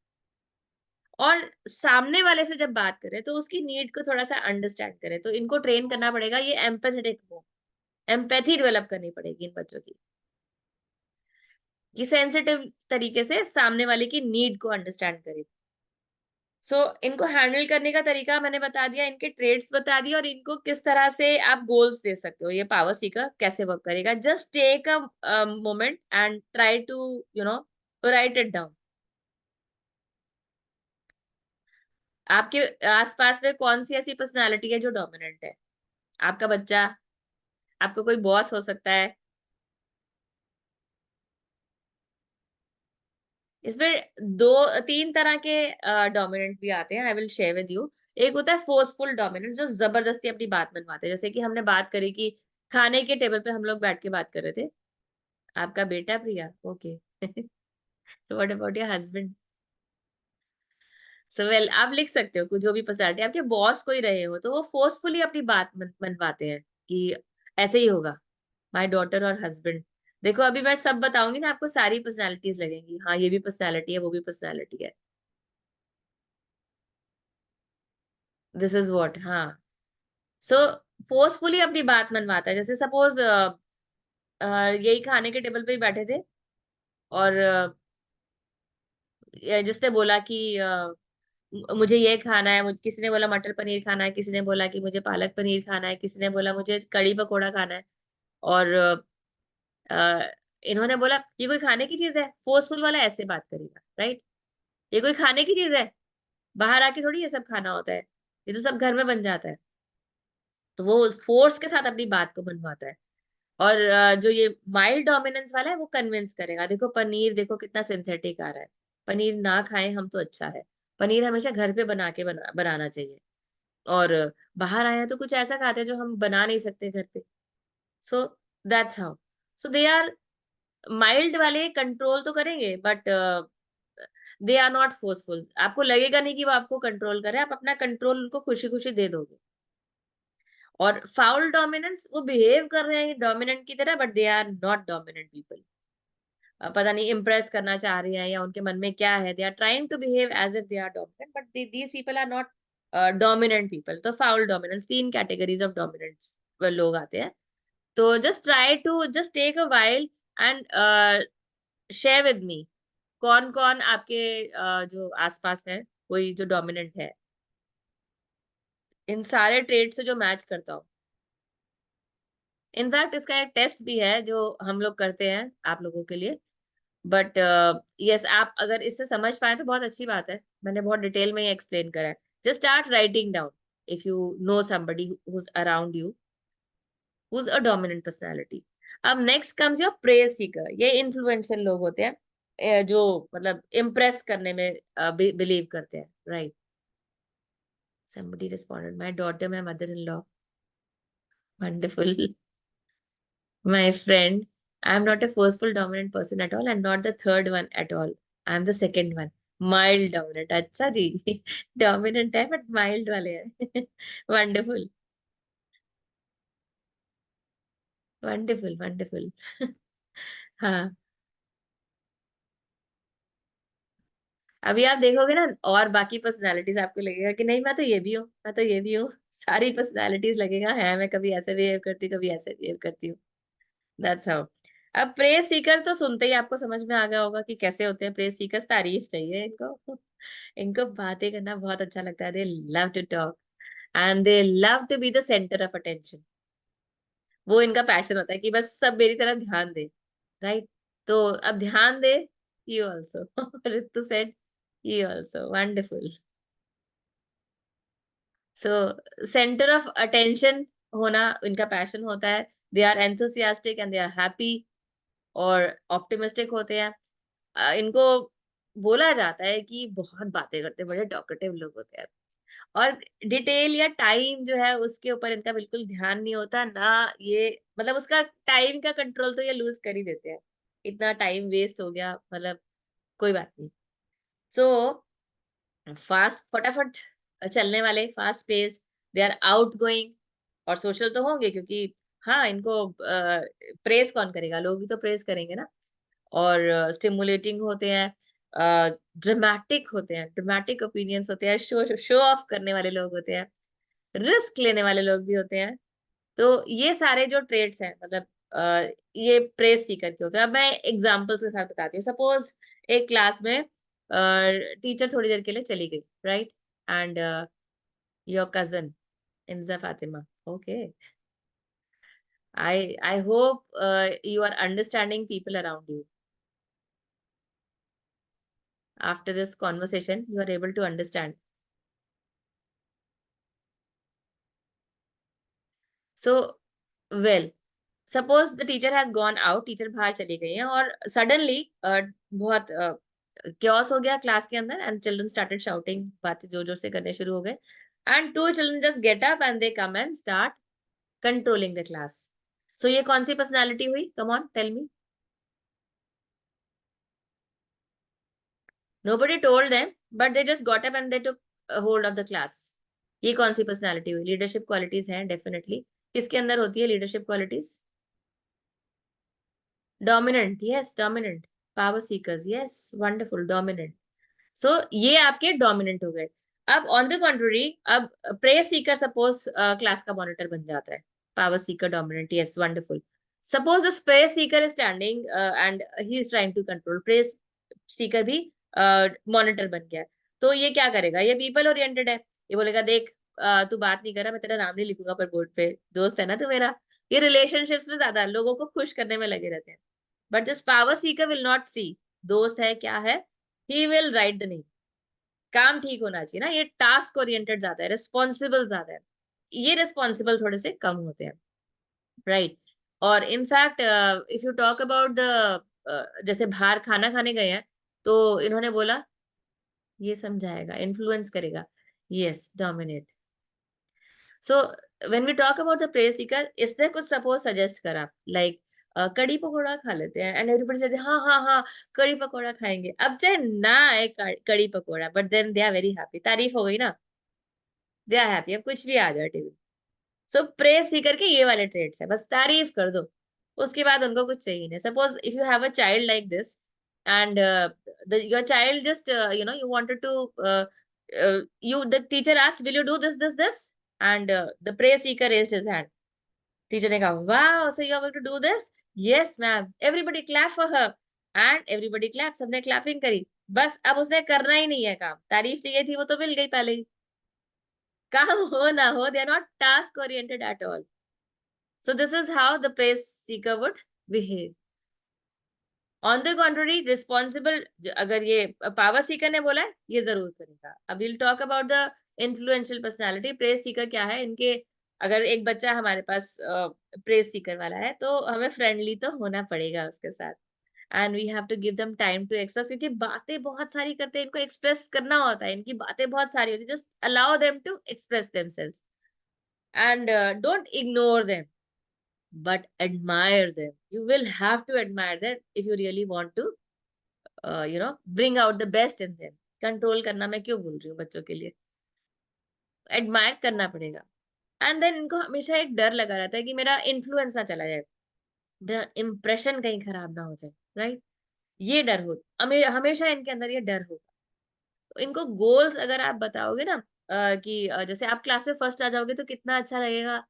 और सामने वाले से जब बात करें तो उसकी नीड को थोड़ा-सा अंडरस्टैंड करें। तो इनको ट्रेन करना पड़ेगा ये एम्पैथेटिक हो, एम्पैथी डेवलप करनी पड़ेगी इन बच्चों की। कि सेंसिटिव तरीके से सामने वाले की नीड को अंडरस्टैंड करें। सो इनको हैंडल करने का तरीका मैंने बता दिया, इनके ट्रेड्स बता दिए और इनको किस तरह से आप गोल्स दे सकते हो, ये पावर सीकर कैसे वर्क करेगा। Just take a moment and try to you know write it down. आपके आसपास में कौन-सी ऐसी पर्सनैलिटी है जो डोमिनेंट है? आपका बच्चा, आपका कोई बॉस हो सकता है। इसमें 2-3 तरह के डोमिनेंट भी आते हैं, I will share with you. एक होता है फोर्सफुल डोमिनेंट, जो ज़बरदस्ती अपनी बात मनवाते हैं। जैसे कि हमने बात करी कि खाने के टेबल पे हम लोग बैठ के बात कर रहे थे। आपका बेटा Priya? Okay. What about your husband? So well आप लिख सकते हो, जो भी पर्सनैलिटी आपके बॉस कोई रहे हो, तो वो फोर्सफुली अपनी बात मनवाते हैं कि ऐसे ही होगा। माय डॉटर और हस्बैंड, देखो अभी मैं सब बताऊंगी ना, आपको सारी पर्सनैलिटीज लगेंगी। हाँ, ये भी पर्सनैलिटी है, वो भी पर्सनैलिटी है। दिस इज व्हाट, हाँ। सो फोर्सफुली अपनी बात मनवाता है। जैसे सपोज यही खाने के टेबल पे ही बैठे थे और जिसने बोला कि मुझे ये खाना है, किसी ने बोला मटर पनीर खाना है, किसी ने बोला कि मुझे पालक पनीर खाना है, किसी ने बोला मुझे कड़ी पकोड़ा खाना है। और अ, इन्होंने बोला ये कोई खाने की चीज है। फोर्सफुल वाला ऐसे बात करेगा, राइट? ये कोई खाने की चीज है, बाहर आके थोड़ी ये सब खाना होता है, ये तो सब घर में बन जाता है। तो वो फोर्स के साथ अपनी बात को मनवाता है। और जो ये माइल्ड डोमिनेंस वाला है वो कन्विंस करेगा, देखो पनीर देखो कितना सिंथेटिक आ रहा है, पनीर ना खाएं हम तो अच्छा है, पनीर हमेशा घर पे बनाना चाहिए। और बाहर आए हैं तो कुछ ऐसा खाते हैं जो हम बना नहीं सकते घर पे। So that's how. So they are mild वाले कंट्रोल तो करेंगे, but they are not forceful. आपको लगेगा नहीं कि वो आपको कंट्रोल करे, आप अपना कंट्रोल उनको खुशी खुशी दे दोगे। और फाउल डोमिनेंस, वो बिहेव कर रहे हैं डोमिनेंट की तरह, but they are not dominant people. पता नहीं इम्प्रेस करना चाह रही हैं या उनके मन में क्या है, they are trying to behave as if they are dominant, but these people are not dominant people. तो foul dominance, 3 categories of dominance लोग आते हैं। तो just try to just take a while and share with me, कौन-कौन आपके जो आस-पास है, कोई जो डोमिनेंट है, इन सारे ट्रेड से जो मैच करता हो। इनफैक्ट इसका एक टेस्ट भी है जो हम लोग करते हैं आप लोगों के लिए। बट यस, आप अगर इससे समझ पाएँ तो बहुत अच्छी बात है। मैंने बहुत डिटेल में ही एक्सप्लेन करा है। Just start writing down if you know somebody who is around you, who is a dominant personality. अब next comes your praise seeker. ये इन्फ्लुएंशियल लोग होते हैं जो मतलब इम्प्रेस करने में बिलीव करते हैं, right? Somebody responded, my daughter, my mother-in-law. Wonderful. My friend. I'm not a forceful dominant person at all and not the third one at all. I'm the second one. Mild dominant. अच्छा जी. Dominant है but mild वाले हैं. Wonderful. Wonderful. Wonderful. हाँ. अभी आप देखोगे ना और बाकी पर्सनालिटीज आपको लगेगा कि नहीं मैं तो ये भी हूँ, मैं तो ये भी हूँ। सारी पर्सनालिटीज लगेगा है मैं कभी ऐसे बिहेव करती हूँ, कभी ऐसे बिहेव करती हूँ। That's how. अब प्रेज सीकर तो सुनते ही आपको समझ में आ गया होगा कि कैसे होते हैं प्रेज सीकर्स, तारीफ चाहिए इनको। इनको बातें करना बहुत अच्छा लगता है। They love to talk and they love to be the centre of attention. वो इनका पैशन होता है कि बस सब मेरी तरफ ध्यान दे, राइट? तो अब ध्यान दे, you also. Ritu said you also, wonderful. So centre of attention होना इनका पैशन होता है। They are enthusiastic and they are happy और ऑप्टिमिस्टिक होते हैं। इनको बोला जाता है कि बहुत बातें करते हैं, बड़े टॉकेटिव लोग होते हैं और डिटेल या टाइम जो है उसके ऊपर इनका बिल्कुल ध्यान नहीं होता ना। ये मतलब उसका टाइम का कंट्रोल तो ये लूज कर ही देते हैं। इतना टाइम वेस्ट हो गया, मतलब कोई बात नहीं। सो फास्ट, फटाफट चलने वाले, fast paced, they are outgoing और सोशल तो होंगे क्योंकि हाँ, इनको प्रेज़ कौन करेगा? लोग ही तो प्रेज़ करेंगे ना। और स्टिमुलेटिंग होते हैं, ड्रामेटिक होते हैं, ड्रामेटिक ओपिनियंस होते हैं, शो शो ऑफ करने वाले लोग होते हैं, रिस्क लेने वाले लोग भी होते हैं। तो ये सारे जो ट्रेड्स हैं मतलब ये प्रेज़ सीकर के होते हैं। अब मैं एग्ज़ाम्पल्स के साथ बताती हूँ। सपोज़ एक क्लास में टीचर थोड़ी देर के लिए चली गई, right? And your cousin Inza Fatima. Okay. I hope you are understanding people around you. After this conversation, you are able to understand. So, well, suppose the teacher has gone out, teacher बाहर चली गई हैं और सडनली बहुत chaos हो गया क्लास के अंदर एंड चिल्ड्रन स्टार्टेड शाउटिंग, बातें जोर जोर से करने शुरू हो गए and two children just get up and they come and start controlling the class. So ये कौन सी पर्सनालिटी हुई? Come on tell me. Nobody told them, but they just got up and they took a hold of the class. ये कौन सी पर्सनालिटी हुई? लीडरशिप क्वालिटीज हैं डेफिनेटली। किसके अंदर होती है leadership qualities? Dominant, yes dominant. Power seekers, yes wonderful, dominant. So ये आपके डोमिनेंट हो गए। अब ऑन द कॉन्ट्ररी, अब प्रेस सीकर सपोज क्लास का मॉनिटर बन जाता है। Power seeker dominant, yes wonderful. Suppose the space seeker is standing and he is trying to control, praise seeker भी मॉनिटर बन गया है। तो ये क्या करेगा? ये पीपल ओरिएंटेड है। ये बोलेगा देख तू बात नहीं कर रहा, मैं तेरा नाम नहीं लिखूंगा पर बोर्ड पे, दोस्त है ना तू मेरा। ये रिलेशनशिप्स में ज्यादा लोगों को खुश करने में लगे रहते हैं। But this power seeker will not see दोस्त है क्या है, he will write the name. काम ठीक होना चाहिए ना, ये टास्क ओरिएंटेड ज्यादा है, रिस्पॉन्सिबल ज्यादा है। ये रिस्पॉन्सिबल थोड़े से कम होते हैं, राइट? और in fact if you talk about the जैसे बाहर खाना खाने गए हैं तो इन्होंने बोला ये समझाएगा, इन्फ्लुएंस करेगा, yes dominate. So when we talk about the praise seeker, इसने कुछ सपोज सजेस्ट करा लाइक कड़ी पकोड़ा खा लेते हैं एंड एवरीबॉडी सेड हाँ हाँ हाँ कड़ी पकोड़ा खाएंगे। अब चाहे ना आए kadhi pakora, but then they are very happy, तारीफ हो गई ना, दे आर हैप्पी। अब कुछ भी आ जाए टीवी। सो प्रेज सीकर के ये वाले ट्रेड्स है, बस तारीफ कर दो, उसके बाद उनको कुछ चाहिए नहीं. Suppose if you have a child like this and your child just you wanted to you the teacher asked, will you do this, and the praise seeker raised his hand. Teacher ने कहा, वाह, so you are going to do this? Yes ma'am. Everybody clap for her. And everybody clap. सबने क्लैपिंग करी. बस अब उसने करना ही नहीं है काम. तारीफ चाहिए थी वो तो मिल गई पहले ही. काम हो ना हो, they are not task oriented at all. So this is how the praise seeker would behave. On the contrary responsible, अगर ये पावर सीकर ने बोला है ये जरूर करेगा. अब will talk about the influential personality. Praise Sikar क्या है इनके, अगर एक बच्चा हमारे पास प्रेज सीकर वाला है तो हमें फ्रेंडली तो होना पड़ेगा उसके साथ. And we have to give them time to express, क्योंकि बातें बहुत सारी करते हैं, इनको एक्सप्रेस करना होता है, इनकी बातें बहुत सारी होती है. Just allow them to express themselves and don't ignore them, but admire them. You will have to admire them if you really want to, bring out the best in them. Control करना मैं क्यों बोल रही हूँ बच्चों के लिए, एडमायर करना पड़ेगा. एंड देन इनको हमेशा एक डर लगा रहता है कि मेरा इन्फ्लुएंस ना चला जाए, मेरा इम्प्रेशन कहीं खराब ना हो जाए, राइट. ये डर हो, हमेशा इनके अंदर ये डर होगा. तो इनको गोल्स अगर आप बताओगे ना, कि जैसे आप क्लास में फर्स्ट आ जाओगे तो कितना अच्छा लगेगा.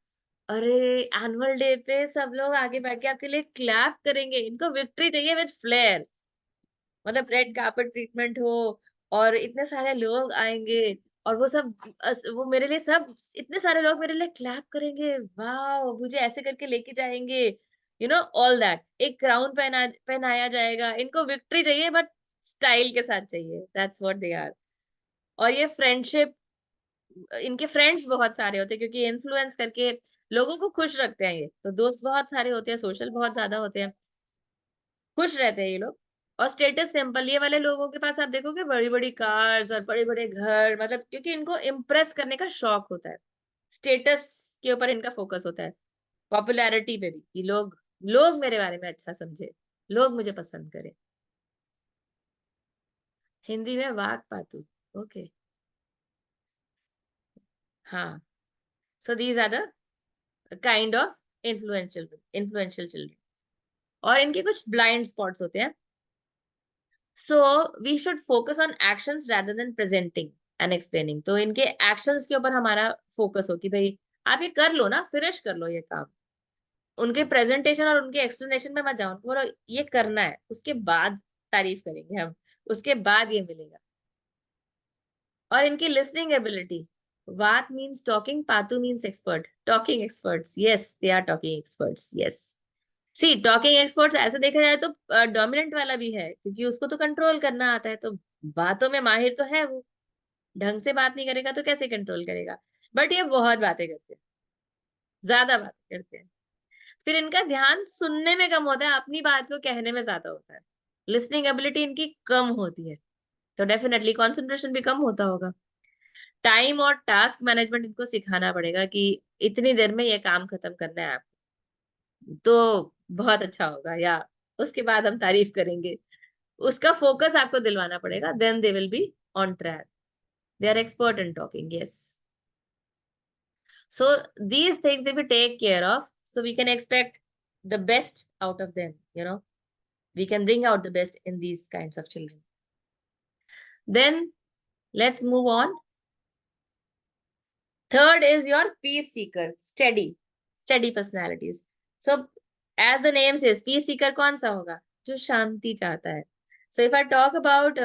अरे एनुअल डे पे सब लोग आगे बैठ के आपके लिए क्लैप करेंगे. इनको विक्ट्री चाहिए विद फ्लेयर, मतलब रेड कार्पेट ट्रीटमेंट हो और इतने सारे लोग आएंगे और वो सब वो मेरे लिए सब इतने सारे लोग मेरे लिए क्लैप करेंगे, वाह, मुझे ऐसे करके लेके जाएंगे, ऑल दैट. एक क्राउन पहनाया जाएगा. इनको विक्ट्री चाहिए बट स्टाइल के साथ चाहिए. That's what they are. और ये फ्रेंडशिप, इनके फ्रेंड्स बहुत सारे होते हैं क्योंकि इन्फ्लुएंस करके लोगों को खुश रखते हैं ये. तो दोस्त बहुत सारे होते हैं, सोशल बहुत ज्यादा होते हैं, खुश रहते हैं ये लोग. और स्टेटस सिंपल, ये वाले लोगों के पास आप देखोगे बड़ी-बड़ी कार्स और बड़े-बड़े घर, मतलब क्योंकि इनको इम्प्रेस करने का शौक होता है. स्टेटस के ऊपर इनका फोकस होता है, पॉपुलैरिटी पे भी, कि लोग लोग मेरे बारे में अच्छा समझे, लोग मुझे पसंद करें. हिंदी में वाक पातू. ओके. हाँ. So these are the kind of influential children. और इनके कुछ ब्लाइंड स्पॉट्स होते हैं. So we should focus on actions rather than presenting and explaining. तो इनके एक्शंस के ऊपर हमारा फोकस हो कि भाई आप ये कर लो ना, फिनिश कर लो ये काम. उनके प्रेजेंटेशन और उनके एक्सप्लेनेशन में मत जाओ, उनको बोलो ये करना है, उसके बाद तारीफ करेंगे हम, उसके बाद ये मिलेगा. और इनकी लिसनिंग एबिलिटी, वात मीन्स टॉकिंग, पातू means expert. Talking experts, yes they are talking experts, yes. See talking experts ऐसे देखा जाए तो डोमिनेंट वाला भी है, क्योंकि उसको तो कंट्रोल करना आता है, तो बातों में माहिर तो है वो. ढंग से बात नहीं करेगा तो कैसे कंट्रोल करेगा. बट ये बहुत बातें करते हैं, ज्यादा बातें करते हैं. फिर इनका ध्यान सुनने में कम होता है, अपनी बात को कहने में ज्यादा होता है. लिसनिंग एबिलिटी इनकी कम होती है, तो डेफिनेटली कॉन्सेंट्रेशन भी कम होता होगा. टाइम और टास्क मैनेजमेंट इनको सिखाना पड़ेगा कि इतनी देर में ये काम खत्म करना है आपको, तो बहुत अच्छा होगा, या उसके बाद हम तारीफ करेंगे. उसका फोकस आपको दिलवाना पड़ेगा, then they will be on track. They are expert in talking, yes. So these things if we take care of, so we can expect the best out of them, we can bring out the best in these kinds of children. Then let's move on. Third is your peace seeker, steady personalities. So as the name says, peace seeker कौन सा होगा, जो शांति चाहता है. So if I talk about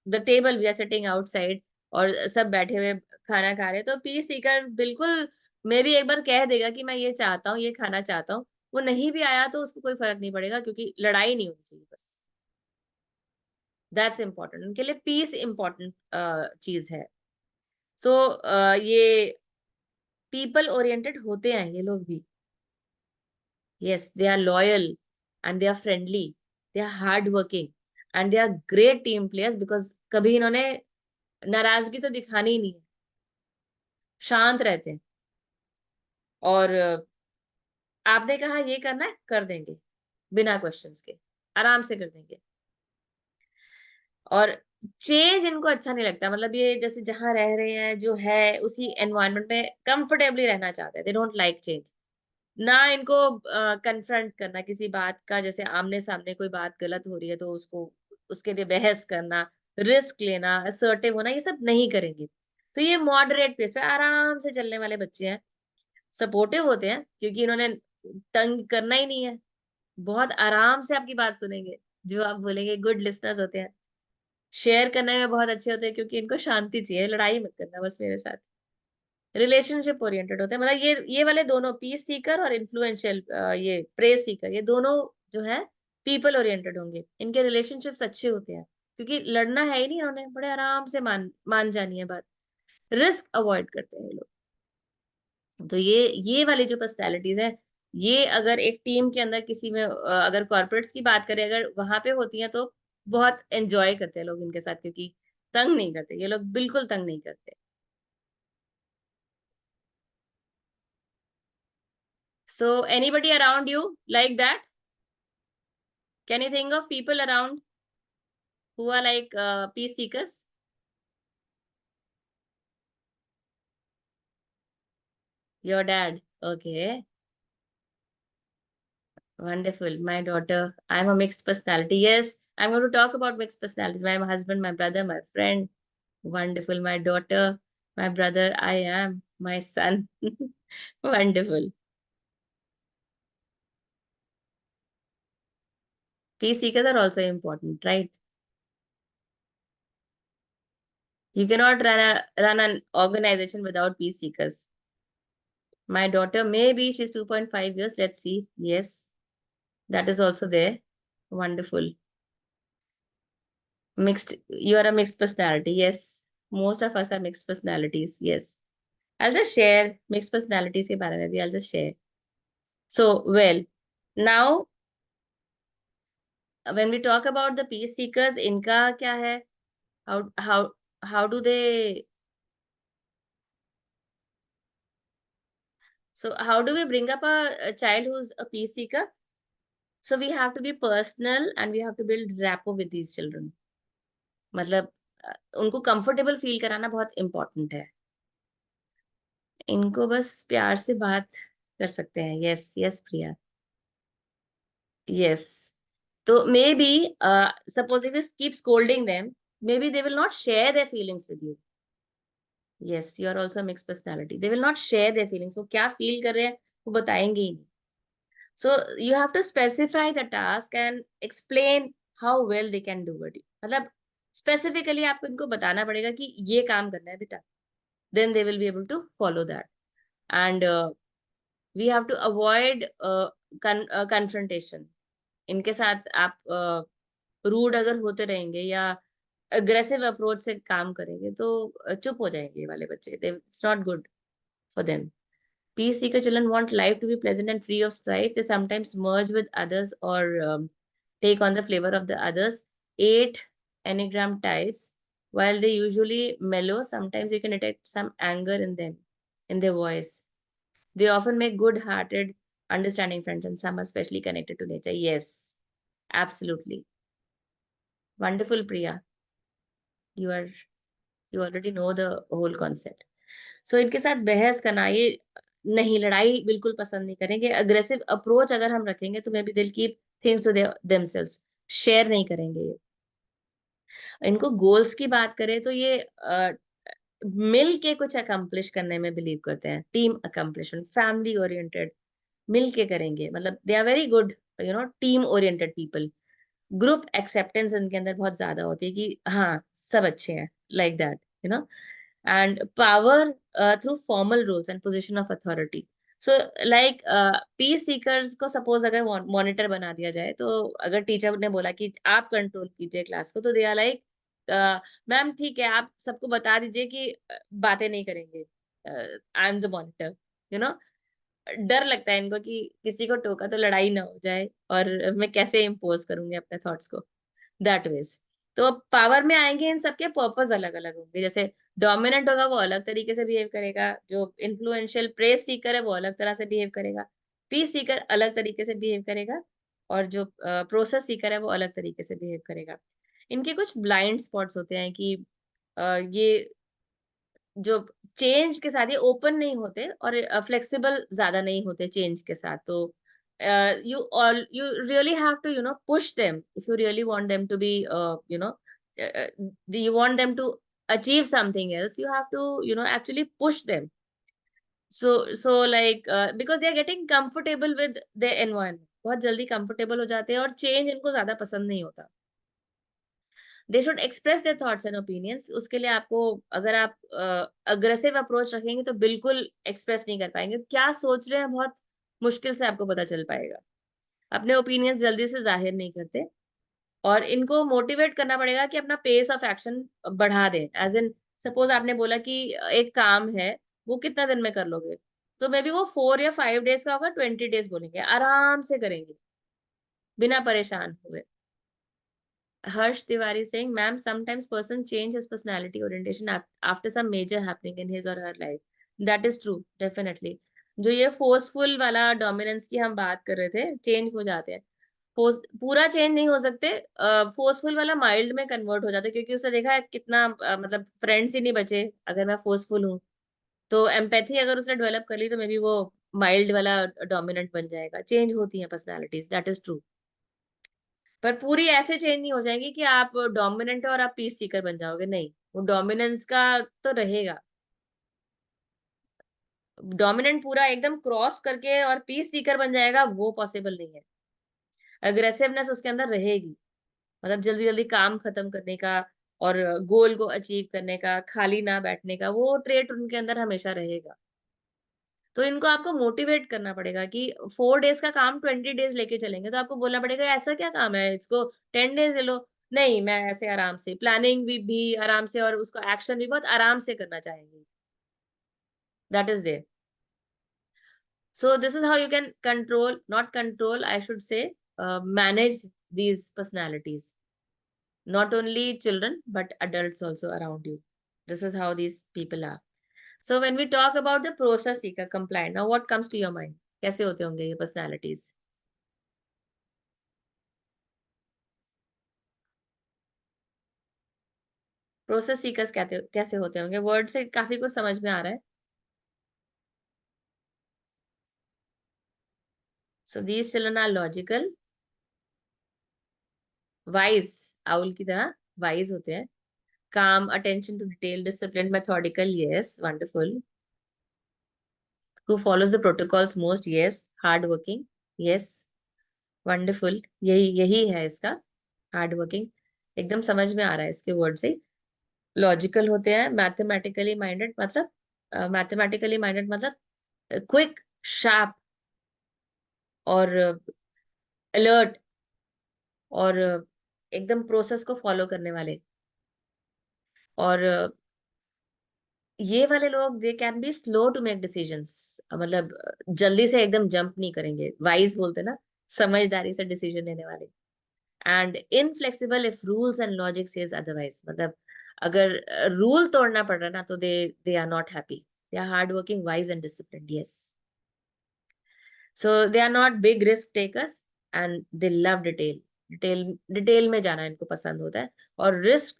the table, we are sitting outside और सब बैठे हुए खाना खा रहे हैं, तो पीस सीकर बिल्कुल मे भी एक बार कह देगा कि मैं ये चाहता हूँ, ये खाना चाहता हूँ. वो नहीं भी आया तो उसको कोई फर्क नहीं पड़ेगा, क्योंकि लड़ाई नहीं होनी चाहिए बस. दैट्स इम्पोर्टेंट, उनके लिए पीस इम्पोर्टेंट चीज है. सो ये पीपल ओरिएंटेड होते हैं ये लोग भी. Yes, they are loyal and they are friendly, they are hard working and they are great team players, because कभी इन्होंने नाराजगी तो दिखानी ही नहीं है. शांत रहते हैं और आपने कहा ये करना है, कर देंगे बिना क्वेश्चंस के, आराम से कर देंगे. और चेंज इनको अच्छा नहीं लगता, मतलब ये जैसे जहां रह रहे हैं जो है उसी एनवायरनमेंट में कंफर्टेबली रहना चाहते हैं. They don't like change. ना इनको कन्फ्रंट करना किसी बात का, जैसे आमने सामने कोई बात गलत हो रही है तो उसको उसके लिए बहस करना, रिस्क लेना, असर्टिव होना, ये सब नहीं करेंगे। तो ये मॉडरेट पेस पे आराम से चलने वाले बच्चे हैं। सपोर्टिव होते हैं क्योंकि इन्होंने तंग करना ही नहीं है। बहुत आराम से आपकी बात सुनेंगे, जो आप बोलेंगे, गुड लिस्टनर्स होते हैं। शेयर करने में बहुत अच्छे होते हैं क्योंकि इनको शांति चाहिए, लड़ाई मत करना बस मेरे साथ। रिलेशनशिप ओरिएंटेड होते हैं, मतलब ये वाले दोनों, पीस सीकर और इन्फ्लुएंशियल, ये प्रेज सीकर, ये दोनों जो है पीपल ओरिएंटेड होंगे। इनके रिलेशनशिप्स अच्छे होते हैं क्योंकि लड़ना है ही नहीं, इन्होंने बड़े आराम से मान मान जानी है बात। रिस्क अवॉइड करते हैं ये लोग। तो ये वाली जो पर्सनैलिटीज है, ये अगर एक टीम के अंदर किसी में, अगर कॉर्पोरेट्स की बात करें, अगर वहां पे होती हैं तो बहुत एंजॉय करते हैं लोग इनके साथ, क्योंकि तंग नहीं करते ये लोग, बिल्कुल तंग नहीं करते। So anybody around you like that? Can you think of people around who are like peace seekers? Your dad. Okay. Wonderful. My daughter. I'm a mixed personality. Yes, I'm going to talk about mixed personalities. My husband, my brother, my friend. Wonderful. My daughter, my brother, I am, my son. Wonderful. Peace seekers are also important, right? You cannot run an organization without peace seekers. My daughter, maybe she's 2.5 years. Let's see. Yes, that is also there. Wonderful. Mixed, you are a mixed personality. Yes. Most of us are mixed personalities. Yes. I'll just share mixed personalities के बारे में भी. I'll just share. So, well, now when we talk about the peace seekers, इनका क्या है? How do they, so how do we bring up a child who's a peace seeker? So we have to be personal and we have to build rapport with these children. मतलब उनको कंफर्टेबल फील कराना बहुत इम्पोर्टेंट है। इनको बस प्यार से बात कर सकते हैं। यस यस प्रिया। यस। तो may be, suppose if you keep scolding them, maybe they will not share their feelings with you. Yes, you are also a mixed personality. They will not share their feelings. वो क्या फील कर रहे हैं वो बताएंगे ही नहीं। So you have to specify the task and explain how well they can do it. मतलब specifically आपको इनको बताना पड़ेगा कि ये काम करना है बेटा, then they will be able to follow that. And we have to avoid confrontation. इनके साथ आप रूड अगर होते रहेंगे या अग्रेसिव अप्रोच से काम करेंगे तो चुप हो जाएंगे ये वाले बच्चे। It's not good for them. Peace seeker children want life to be pleasant and free of strife. They sometimes merge with others or take on the flavor of the others. 8 Enneagram types. While they usually mellow, sometimes you can detect some anger in them, in their voice. They often make good-hearted, understanding friends, and some are especially connected to nature. Yes, absolutely. Wonderful, Priya. You are you already know the whole concept. So इनके साथ बहस करना, ये नहीं, लड़ाई बिल्कुल पसंद नहीं करेंगे। अग्रेसिव अप्रोच अगर हम रखेंगे तो maybe they'll keep things to themselves, share नहीं करेंगे ये। इनको गोल्स की बात करें तो ये मिल के कुछ अकम्प्लिश करने में बिलीव करते हैं। टीम अकम्प्लिशमेंट, फैमिली ओरिएंटेड, मिल के करेंगे। मतलब they are very good, team oriented people. Group acceptance इनके अंदर बहुत ज्यादा होती है कि हाँ सब अच्छे हैं, like that, you know. and power through formal roles and position of authority. So like peace seekers को suppose अगर मॉनिटर बना दिया जाए, तो अगर टीचर ने बोला कि आप कंट्रोल कीजिए क्लास को, तो दे आर लाइक, मैम ठीक है, आप सबको बता दीजिए कि बातें नहीं करेंगे, I am the monitor, you know. डर लगता है इनको कि किसी को टोका तो लड़ाई ना हो जाए और मैं कैसे इम्पोज करूंगी अपने थॉट्स को, दैट वेज। तो पावर में आएंगे, इन सबके पर्पस अलग अलग होंगे। जैसे डोमिनेंट होगा वो अलग तरीके से बिहेव करेगा, जो इन्फ्लुएंशियल प्रेस सीकर है वो अलग तरह से बिहेव करेगा, पीस सीकर अलग तरीके से बिहेव करेगा, और जो प्रोसेस सीकर है वो अलग तरीके से बिहेव करेगा। इनके कुछ ब्लाइंड स्पॉट्स होते हैं कि ये जो चेंज के साथ ये ओपन नहीं होते और फ्लेक्सिबल ज्यादा नहीं होते चेंज के साथ। तो you really have to push them if you really want them to be you want them to achieve something else. You have to actually push them. So like because they are getting comfortable with their environment, बहुत जल्दी comfortable हो जाते हैं और change इनको ज्यादा पसंद नहीं होता। They should express their thoughts and opinions. उसके लिए आपको, अगर आप अग्रेसिव अप्रोच रखेंगे तो बिल्कुल एक्सप्रेस नहीं कर पाएंगे क्या सोच रहे हैं, बहुत मुश्किल से आपको पता चल पाएगा। अपने ओपिनियंस जल्दी से जाहिर नहीं करते और इनको मोटिवेट करना पड़ेगा कि अपना पेस ऑफ एक्शन बढ़ा दें। एज इन सपोज आपने बोला कि एक काम है, वो कितना दिन में कर लोगे, तो मे बी वो 4 या 5 डेज का होगा, 20 डेज बोलेंगे, आराम से करेंगे बिना परेशान हुए। Harsh Tiwari saying, "Ma'am, sometimes person change his personality orientation after some major happening in his or her life." That is true, definitely. जो ये फोर्सफुल वाला डोमिनेंस की हम बात कर रहे थे, चेंज हो जाते हैं। पूरा चेंज नहीं हो सकते, फोर्सफुल वाला माइल्ड में कन्वर्ट हो जाता है, क्योंकि उसने देखा है कितना मतलब फ्रेंड्स ही नहीं बचे अगर मैं फोर्सफुल हूँ। तो एम्पैथी अगर उसने डेवलप कर ली तो मे बी वो माइल्ड वाला डोमिनेंट बन जाएगा। चेंज होती है पर्सनैलिटीज, दैट इज ट्रू। पर पूरी ऐसे चेंज नहीं हो जाएगी कि आप डोमिनेंट और आप पीस सीकर बन जाओगे, नहीं। वो डोमिनेंस का तो रहेगा। डोमिनेंट पूरा एकदम क्रॉस करके और पीस सीकर बन जाएगा, वो पॉसिबल नहीं है। अग्रेसिवनेस उसके अंदर रहेगी, मतलब जल्दी जल्दी काम खत्म करने का और गोल को अचीव करने का, खाली ना बैठने का, वो ट्रेट उनके अंदर हमेशा रहेगा। तो इनको आपको मोटिवेट करना पड़ेगा कि 4 डेज का काम 20 डेज लेके चलेंगे, तो आपको बोलना पड़ेगा ऐसा क्या काम है, इसको 10 डेज ले लो। नहीं, मैं ऐसे आराम से प्लानिंग भी आराम से और उसको एक्शन भी बहुत आराम से करना चाहेंगे। That is there. So this is how you can control, not control, I should say manage these personalities, not only children but adults also around you. This is how these people are. So when we talk about the process seeker compliant, now what comes to your mind? कैसे होते होंगे ये personalities? प्रोसेस सीकर्स कहते कैसे होते होंगे? वर्ड से काफी कुछ समझ में आ रहा है। So these children are logical, wise, owl की तरह वाइज होते हैं। Calm, attention to detail, discipline, methodical, yes, wonderful. Who follows the protocols most, yes, hard working, yes, wonderful. यही यही है इसका, हार्ड वर्किंग। एकदम समझ में आ रहा है इसके वर्ड से। लॉजिकल होते हैं, मैथमेटिकली माइंडेड मतलब क्विक, शार्प और अलर्ट और एकदम प्रोसेस को फॉलो करने वाले। और ये वाले लोग they can be slow to make decisions, मतलब जल्दी से एकदम जंप नहीं करेंगे। वाइज बोलते ना, समझदारी से डिसीजन लेने वाले। And inflexible if rules and logic says otherwise, मतलब अगर रूल तोड़ना पड़ रहा है ना तो they are not happy. They are hard working, wise and disciplined, yes. So they are not big risk takers and they love detail. Detail में जाना इनको पसंद होता है और रिस्क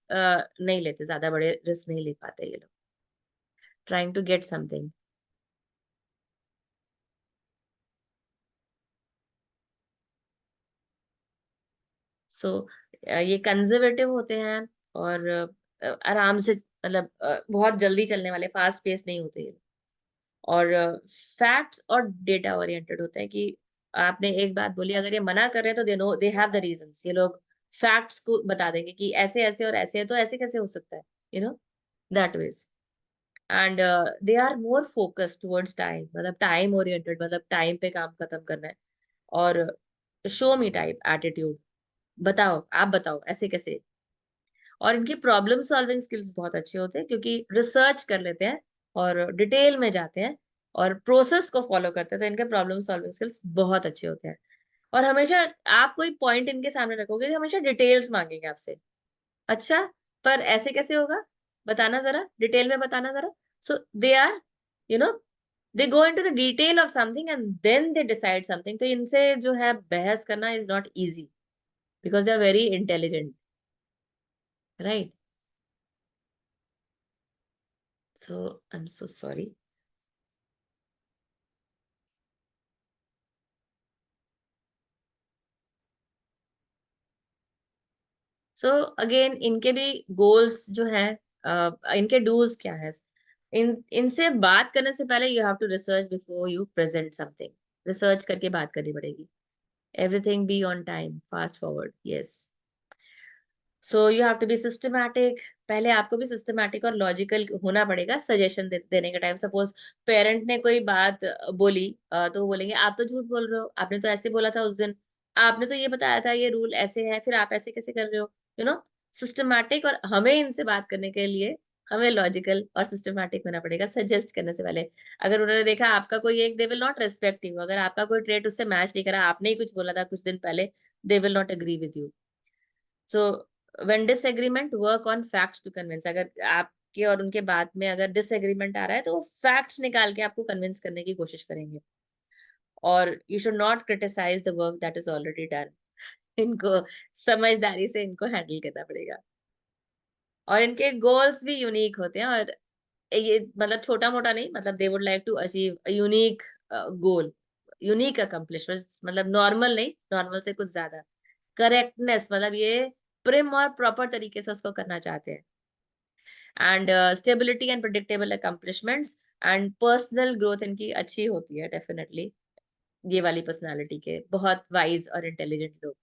नहीं लेते, ज्यादा बड़े रिस्क नहीं ले पाते ये लोग, ट्राइंग टू गेट समथिंग। सो ये कंजर्वेटिव होते हैं और आराम से, मतलब बहुत जल्दी चलने वाले, फास्ट पेस नहीं होते ये। और फैक्ट्स और डेटा ओरिएंटेड होते हैं कि आपने एक बात बोली, अगर ये मना कर रहे हैं तो दे हैव द रीजंस। ये लोग फैक्ट्स को बता देंगे कि ऐसे ऐसे और ऐसे है, तो ऐसे कैसे हो सकता है, you know, that ways. And they are more focused towards time, मतलब टाइम ओरिएंटेड, मतलब टाइम पे काम खत्म करना है। और शो मी टाइप एटीट्यूड, बताओ, आप बताओ ऐसे कैसे। और इनकी प्रॉब्लम सॉल्विंग स्किल्स बहुत अच्छे होते हैं क्योंकि रिसर्च कर लेते हैं और डिटेल में जाते हैं और प्रोसेस को फॉलो करते हैं, तो इनके प्रॉब्लम सॉल्विंग स्किल्स बहुत अच्छे होते हैं। और हमेशा आप कोई पॉइंट इनके सामने रखोगे तो हमेशा डिटेल्स मांगेंगे आपसे। अच्छा, पर ऐसे कैसे होगा, बताना जरा, डिटेल में बताना जरा। So they are, you know, they go into the detail of something and then they decide something. तो इनसे जो है बहस करना is not easy because they are very intelligent, right. So I'm so sorry. So again इनके भी गोल्स जो हैं, इनके डूज क्या है? इनसे बात करने से पहले you have to research before you present something. Research करके बात करनी पड़ेगी। Everything be on time, fast forward, yes. So you have to be systematic. पहले आपको भी सिस्टमैटिक और लॉजिकल होना पड़ेगा सजेशन देने के टाइम। सपोज पेरेंट ने कोई बात बोली, तो वो बोलेंगे आप तो झूठ बोल रहे हो, आपने तो ऐसे बोला था उस दिन, आपने तो ये बताया था ये रूल ऐसे है, फिर आप ऐसे कैसे कर रहे हो? You know, systematic. और हमें इनसे बात करने के लिए हमें लॉजिकल और सिस्टमैटिक होना पड़ेगा सजेस्ट करने से पहले। अगर उन्होंने देखा आपका कोई एक, दे विल नॉट रिस्पेक्ट यू। अगर आपका कोई ट्रेट उससे मैच नहीं करा, आपने ही कुछ बोला था कुछ दिन पहले, they will not agree with you. So when disagreement, work on facts to convince. अगर आपके और उनके बात में अगर डिसएग्रीमेंट आ रहा है, तो फैक्ट्स निकाल के आपको कन्विंस करने की कोशिश करेंगे। और you should not criticise the work that is already done. इनको समझदारी से इनको हैंडल करना पड़ेगा। और इनके गोल्स भी यूनिक होते हैं। और ये मतलब छोटा मोटा नहीं, मतलब they would like to achieve unique goal, unique accomplishment. मतलब नॉर्मल नहीं, नॉर्मल से कुछ ज्यादा करेक्टनेस, मतलब ये प्रिम और प्रॉपर तरीके से उसको करना चाहते हैं। And stability and predictable accomplishments and personal growth इनकी अच्छी होती है डेफिनेटली। ये वाली पर्सनालिटी के बहुत वाइज और इंटेलिजेंट लोग।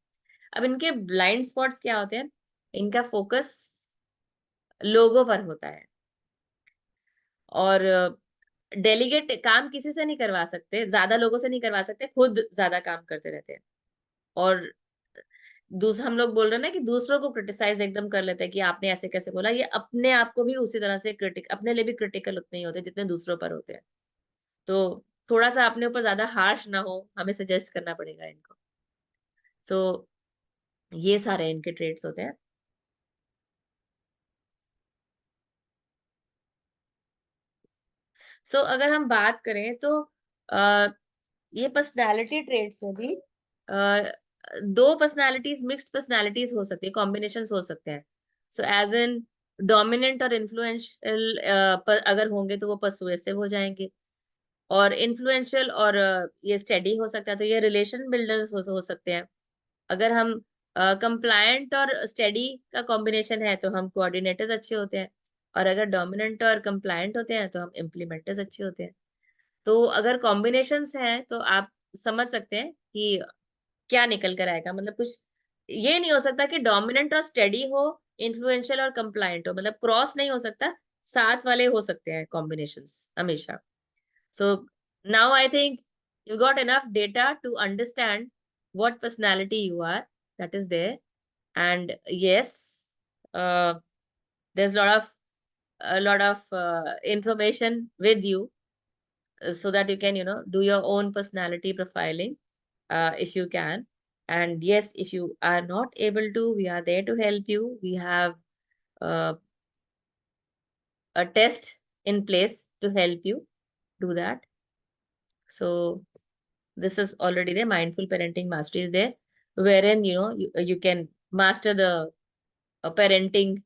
अब इनके ब्लाइंड स्पॉट्स क्या होते हैं? इनका फोकस लोगों पर होता है। और डेलीगेट काम किसी से नहीं करवा सकते, ज्यादा लोगों से नहीं करवा सकते, खुद ज्यादा काम करते रहते हैं। और दूसरा, हम लोग बोल रहे हैं ना कि दूसरों को क्रिटिसाइज एकदम कर लेते हैं कि आपने ऐसे कैसे बोला, ये अपने आप को भी उसी तरह से क्रिटिक, अपने लिए भी क्रिटिकल उतने ही होते हैं जितने दूसरों पर होते हैं। तो थोड़ा सा अपने ऊपर ज्यादा हार्श ना हो, हमें सजेस्ट करना पड़ेगा इनको। सो ये सारे इनके ट्रेड्स होते हैं। सो अगर हम बात करें तो ये पर्सनालिटी ट्रेट्स में भी दो पर्सनालिटीज, मिक्स्ड पर्सनालिटीज हो सकती है, कॉम्बिनेशन हो सकते हैं। सो एज इन डोमिनेंट और इन्फ्लुएंशियल अगर होंगे तो वो पर्सुएसिव हो जाएंगे। और इन्फ्लुएंशियल और ये स्टेडी हो सकता है, तो ये रिलेशन बिल्डर्स हो सकते हैं। अगर हम कंप्लायंट और स्टेडी का कॉम्बिनेशन है, तो हम कोऑर्डिनेटर्स अच्छे होते हैं। और अगर डोमिनेंट और कंप्लायंट होते हैं, तो हम इम्प्लीमेंटर्स अच्छे होते हैं। तो अगर कॉम्बिनेशंस हैं, तो आप समझ सकते हैं कि क्या निकल कर आएगा। मतलब कुछ ये नहीं हो सकता कि डोमिनेंट और स्टेडी हो, इन्फ्लुएंशियल और कंप्लायंट हो, मतलब क्रॉस नहीं हो सकता। साथ वाले हो सकते हैं कॉम्बिनेशंस हमेशा। So now I think you got enough data to understand what personality you are, that is there. And yes, uh, there's a lot of information with you, so that you can, do your own personality profiling, if you can. And yes, if you are not able to, we are there to help you. We have uh, a test in place to help you do that. So this is already there. Mindful parenting mastery is there, wherein you can master the parenting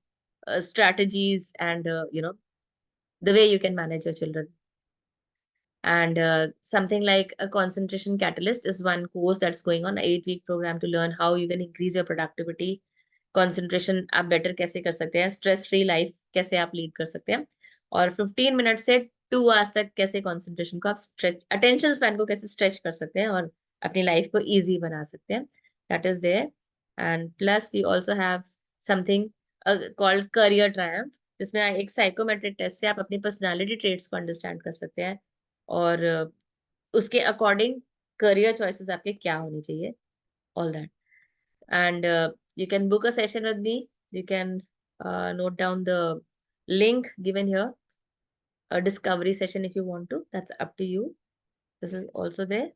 strategies, and the way you can manage your children. And something like a concentration catalyst is one course that's going on, 8-week program to learn how you can increase your productivity, concentration आप better कैसे कर सकते हैं, stress free life कैसे आप lead कर सकते हैं, और 15 मिनट से 2 आवर्स तक कैसे concentration को आप stretch, attention span को कैसे stretch कर सकते हैं और अपनी life को easy बना सकते हैं, that is there. And plus we also have something called career triumph, जिसमें एक साइकोमेट्रिक टेस्ट से आप अपनी पर्सनालिटी ट्रेट्स को अंडरस्टैंड कर सकते हैं। और उसके अकॉर्डिंग करियर चॉइसेस आपके क्या होनी चाहिए, all that. And you can book a session with me. You can note down the link given here, a discovery session if you want to. That's up to you. This is also there.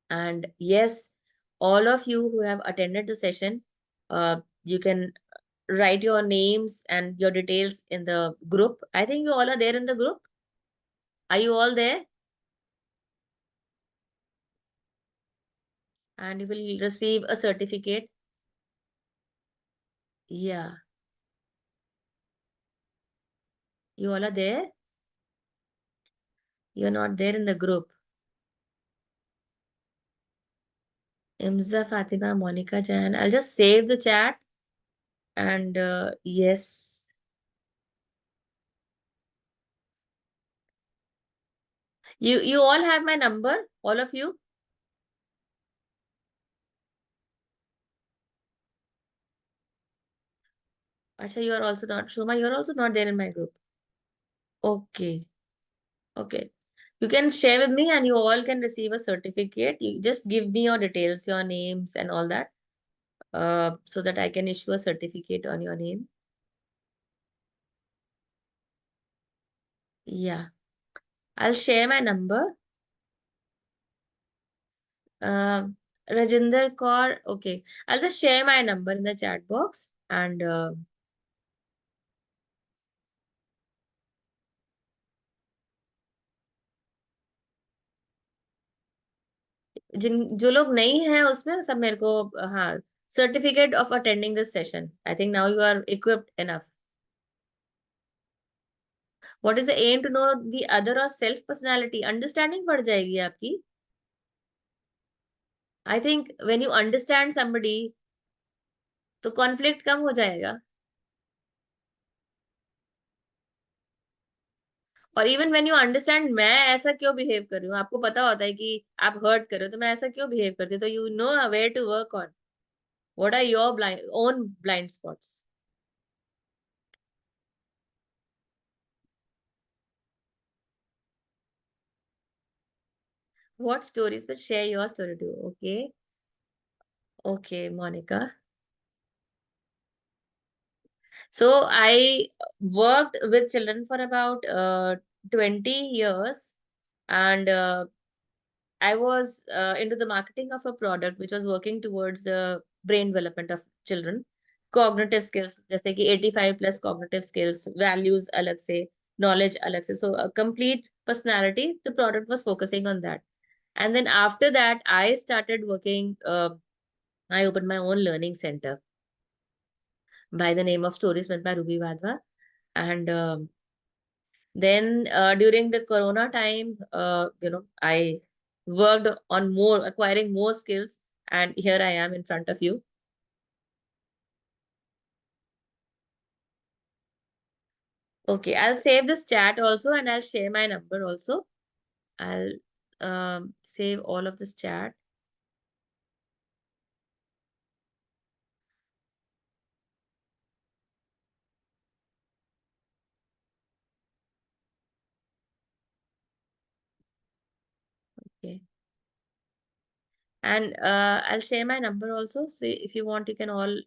And yes, all of you who have attended the session, you can write your names and your details in the group. I think you all are there in the group. Are you all there? And you will receive a certificate. Yeah. You all are there? You're not there in the group. Imza, Fatima, Monica, Jan. I'll just save the chat and yes. You all have my number, all of you? Asha, you are also not. Shoma, you're also not there in my group. Okay. Okay. You can share with me and you all can receive a certificate. You just give me your details, your names and all that, so that I can issue a certificate on your name. Yeah. I'll share my number. Um, Rajinder Kaur. Okay. I'll just share my number in the chat box and जो लोग नहीं है उसमें सब मेरे को हाँ certificate of attending this session I think now you are equipped enough what is the aim to know the other और सेल्फ पर्सनालिटी अंडरस्टैंडिंग बढ़ जाएगी आपकी I think when you understand somebody तो कॉन्फ्लिक्ट कम हो जाएगा और इवन व्हेन यू अंडरस्टैंड मैं ऐसा क्यों बिहेव कर रही हूँ आपको पता होता है कि आप हर्ट कर रहे हो तो मैं ऐसा क्यों बिहेव करती हूँ तो you know where to work on what are your blind own blind spots what stories but share your story too okay okay Monika So I worked with children for about 20 years and I was into the marketing of a product which was working towards the brain development of children. Cognitive skills, जैसे कि 85 plus cognitive skills, values अलग से, knowledge अलग से. So a complete personality, the product was focusing on that. And then after that, I started working, I opened my own learning center by the name of Stories with by Ruby Vadva. And then during the Corona time, I worked on more, acquiring more skills, and here I am in front of you. Okay, I'll save this chat also, and I'll share my number also. I'll save all of this chat. Okay, and I'll share my number also. So if you want, you can all.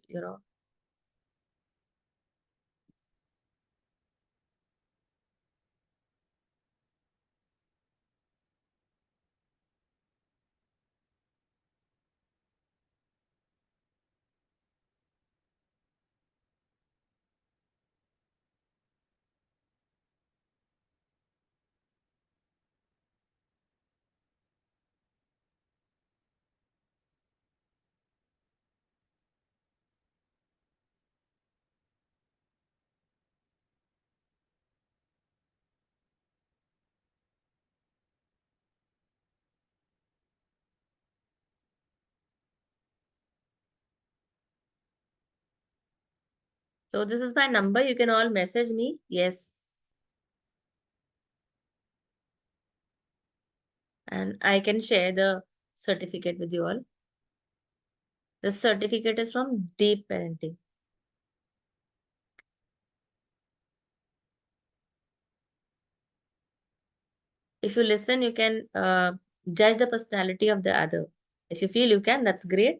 So this is my number. You can all message me. Yes, and I can share the certificate with you all. The certificate is from Deep Parenting. If you listen, you can judge the personality of the other. If you feel you can, that's great.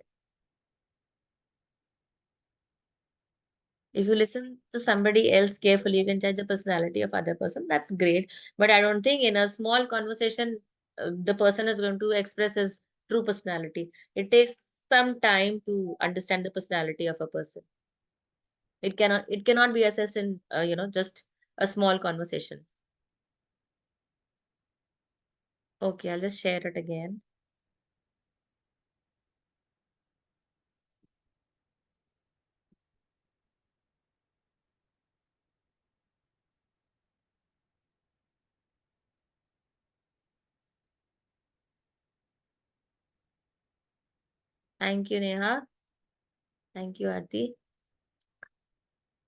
If you listen to somebody else carefully, you can judge the personality of other person. That's great. But I don't think in a small conversation, the person is going to express his true personality. It takes some time to understand the personality of a person. It cannot be assessed in just a small conversation. Okay, I'll just share it again. Thank you, Neha. Thank you, Aarti.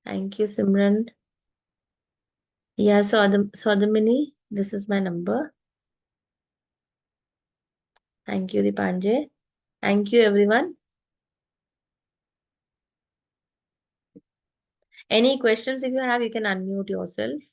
Thank you, Simran. Yeah, Saudamini, this is my number. Thank you, Dipanjay. Thank you, everyone. Any questions if you have, you can unmute yourself.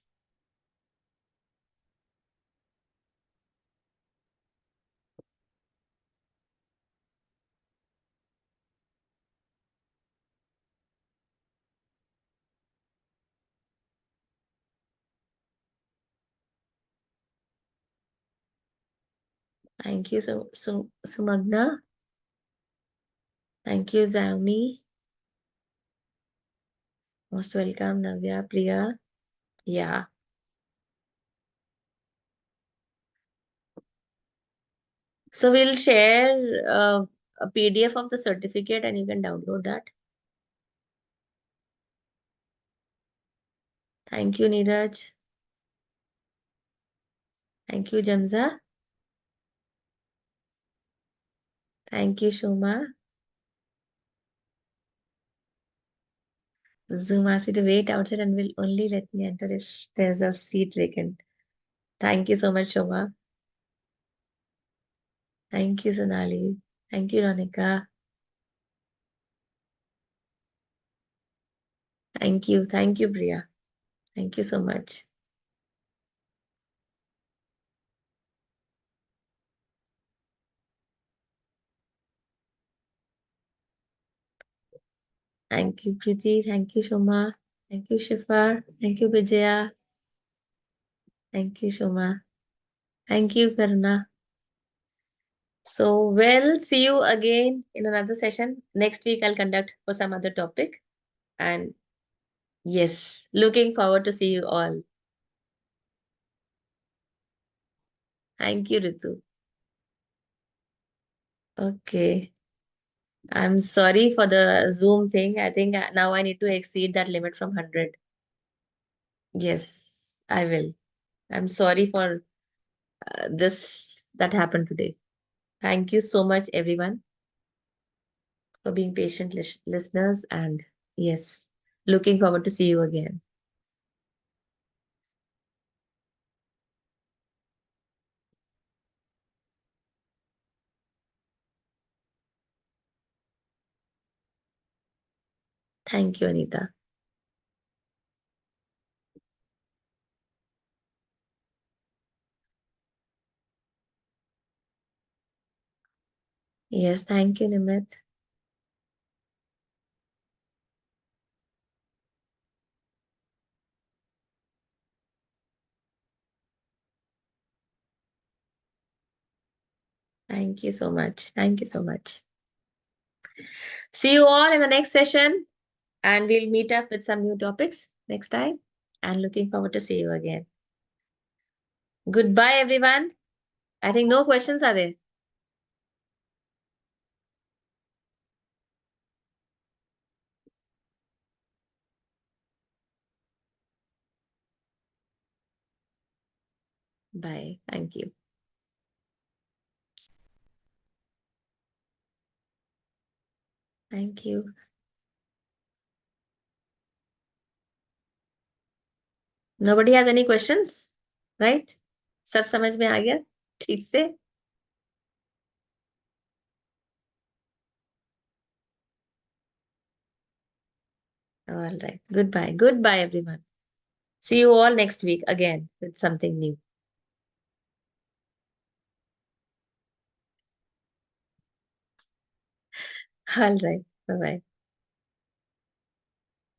Thank you, Sumagna. Thank you, Zaumi. Most welcome, Navya, Priya. Yeah. So we'll share a PDF of the certificate and you can download that. Thank you, Neeraj. Thank you, Jamza. Thank you, Shoma. Zoom asked me to wait outside and will only let me enter if there's a seat vacant. Thank you so much, Shoma. Thank you, Sonali. Thank you, Ronika. Thank you. Thank you, Priya. Thank you so much. Thank you, Preeti. Thank you, Shoma. Thank you, Shifa. Thank you, Vijaya. Thank you, Shoma. Thank you, Karna. So, we'll see you again in another session. Next week, I'll conduct for some other topic. And yes, looking forward to see you all. Thank you, Ritu. Okay. I'm sorry for the Zoom thing. I think now I need to exceed that limit from 100. Yes, I will. I'm sorry for this that happened today. Thank you so much, everyone, for being patient listeners. And yes, looking forward to see you again. Thank you, Anita. Yes, thank you, Nimit. Thank you so much. Thank you so much. See you all in the next session, and we'll meet up with some new topics next time. And looking forward to see you again. Goodbye, everyone. I think no questions are there. Bye. Thank you. Thank you. Nobody has any questions, right? सब समझ में आ गया ठीक से? All right. Goodbye. Goodbye, everyone. See you all next week again with something new. All right. Bye bye.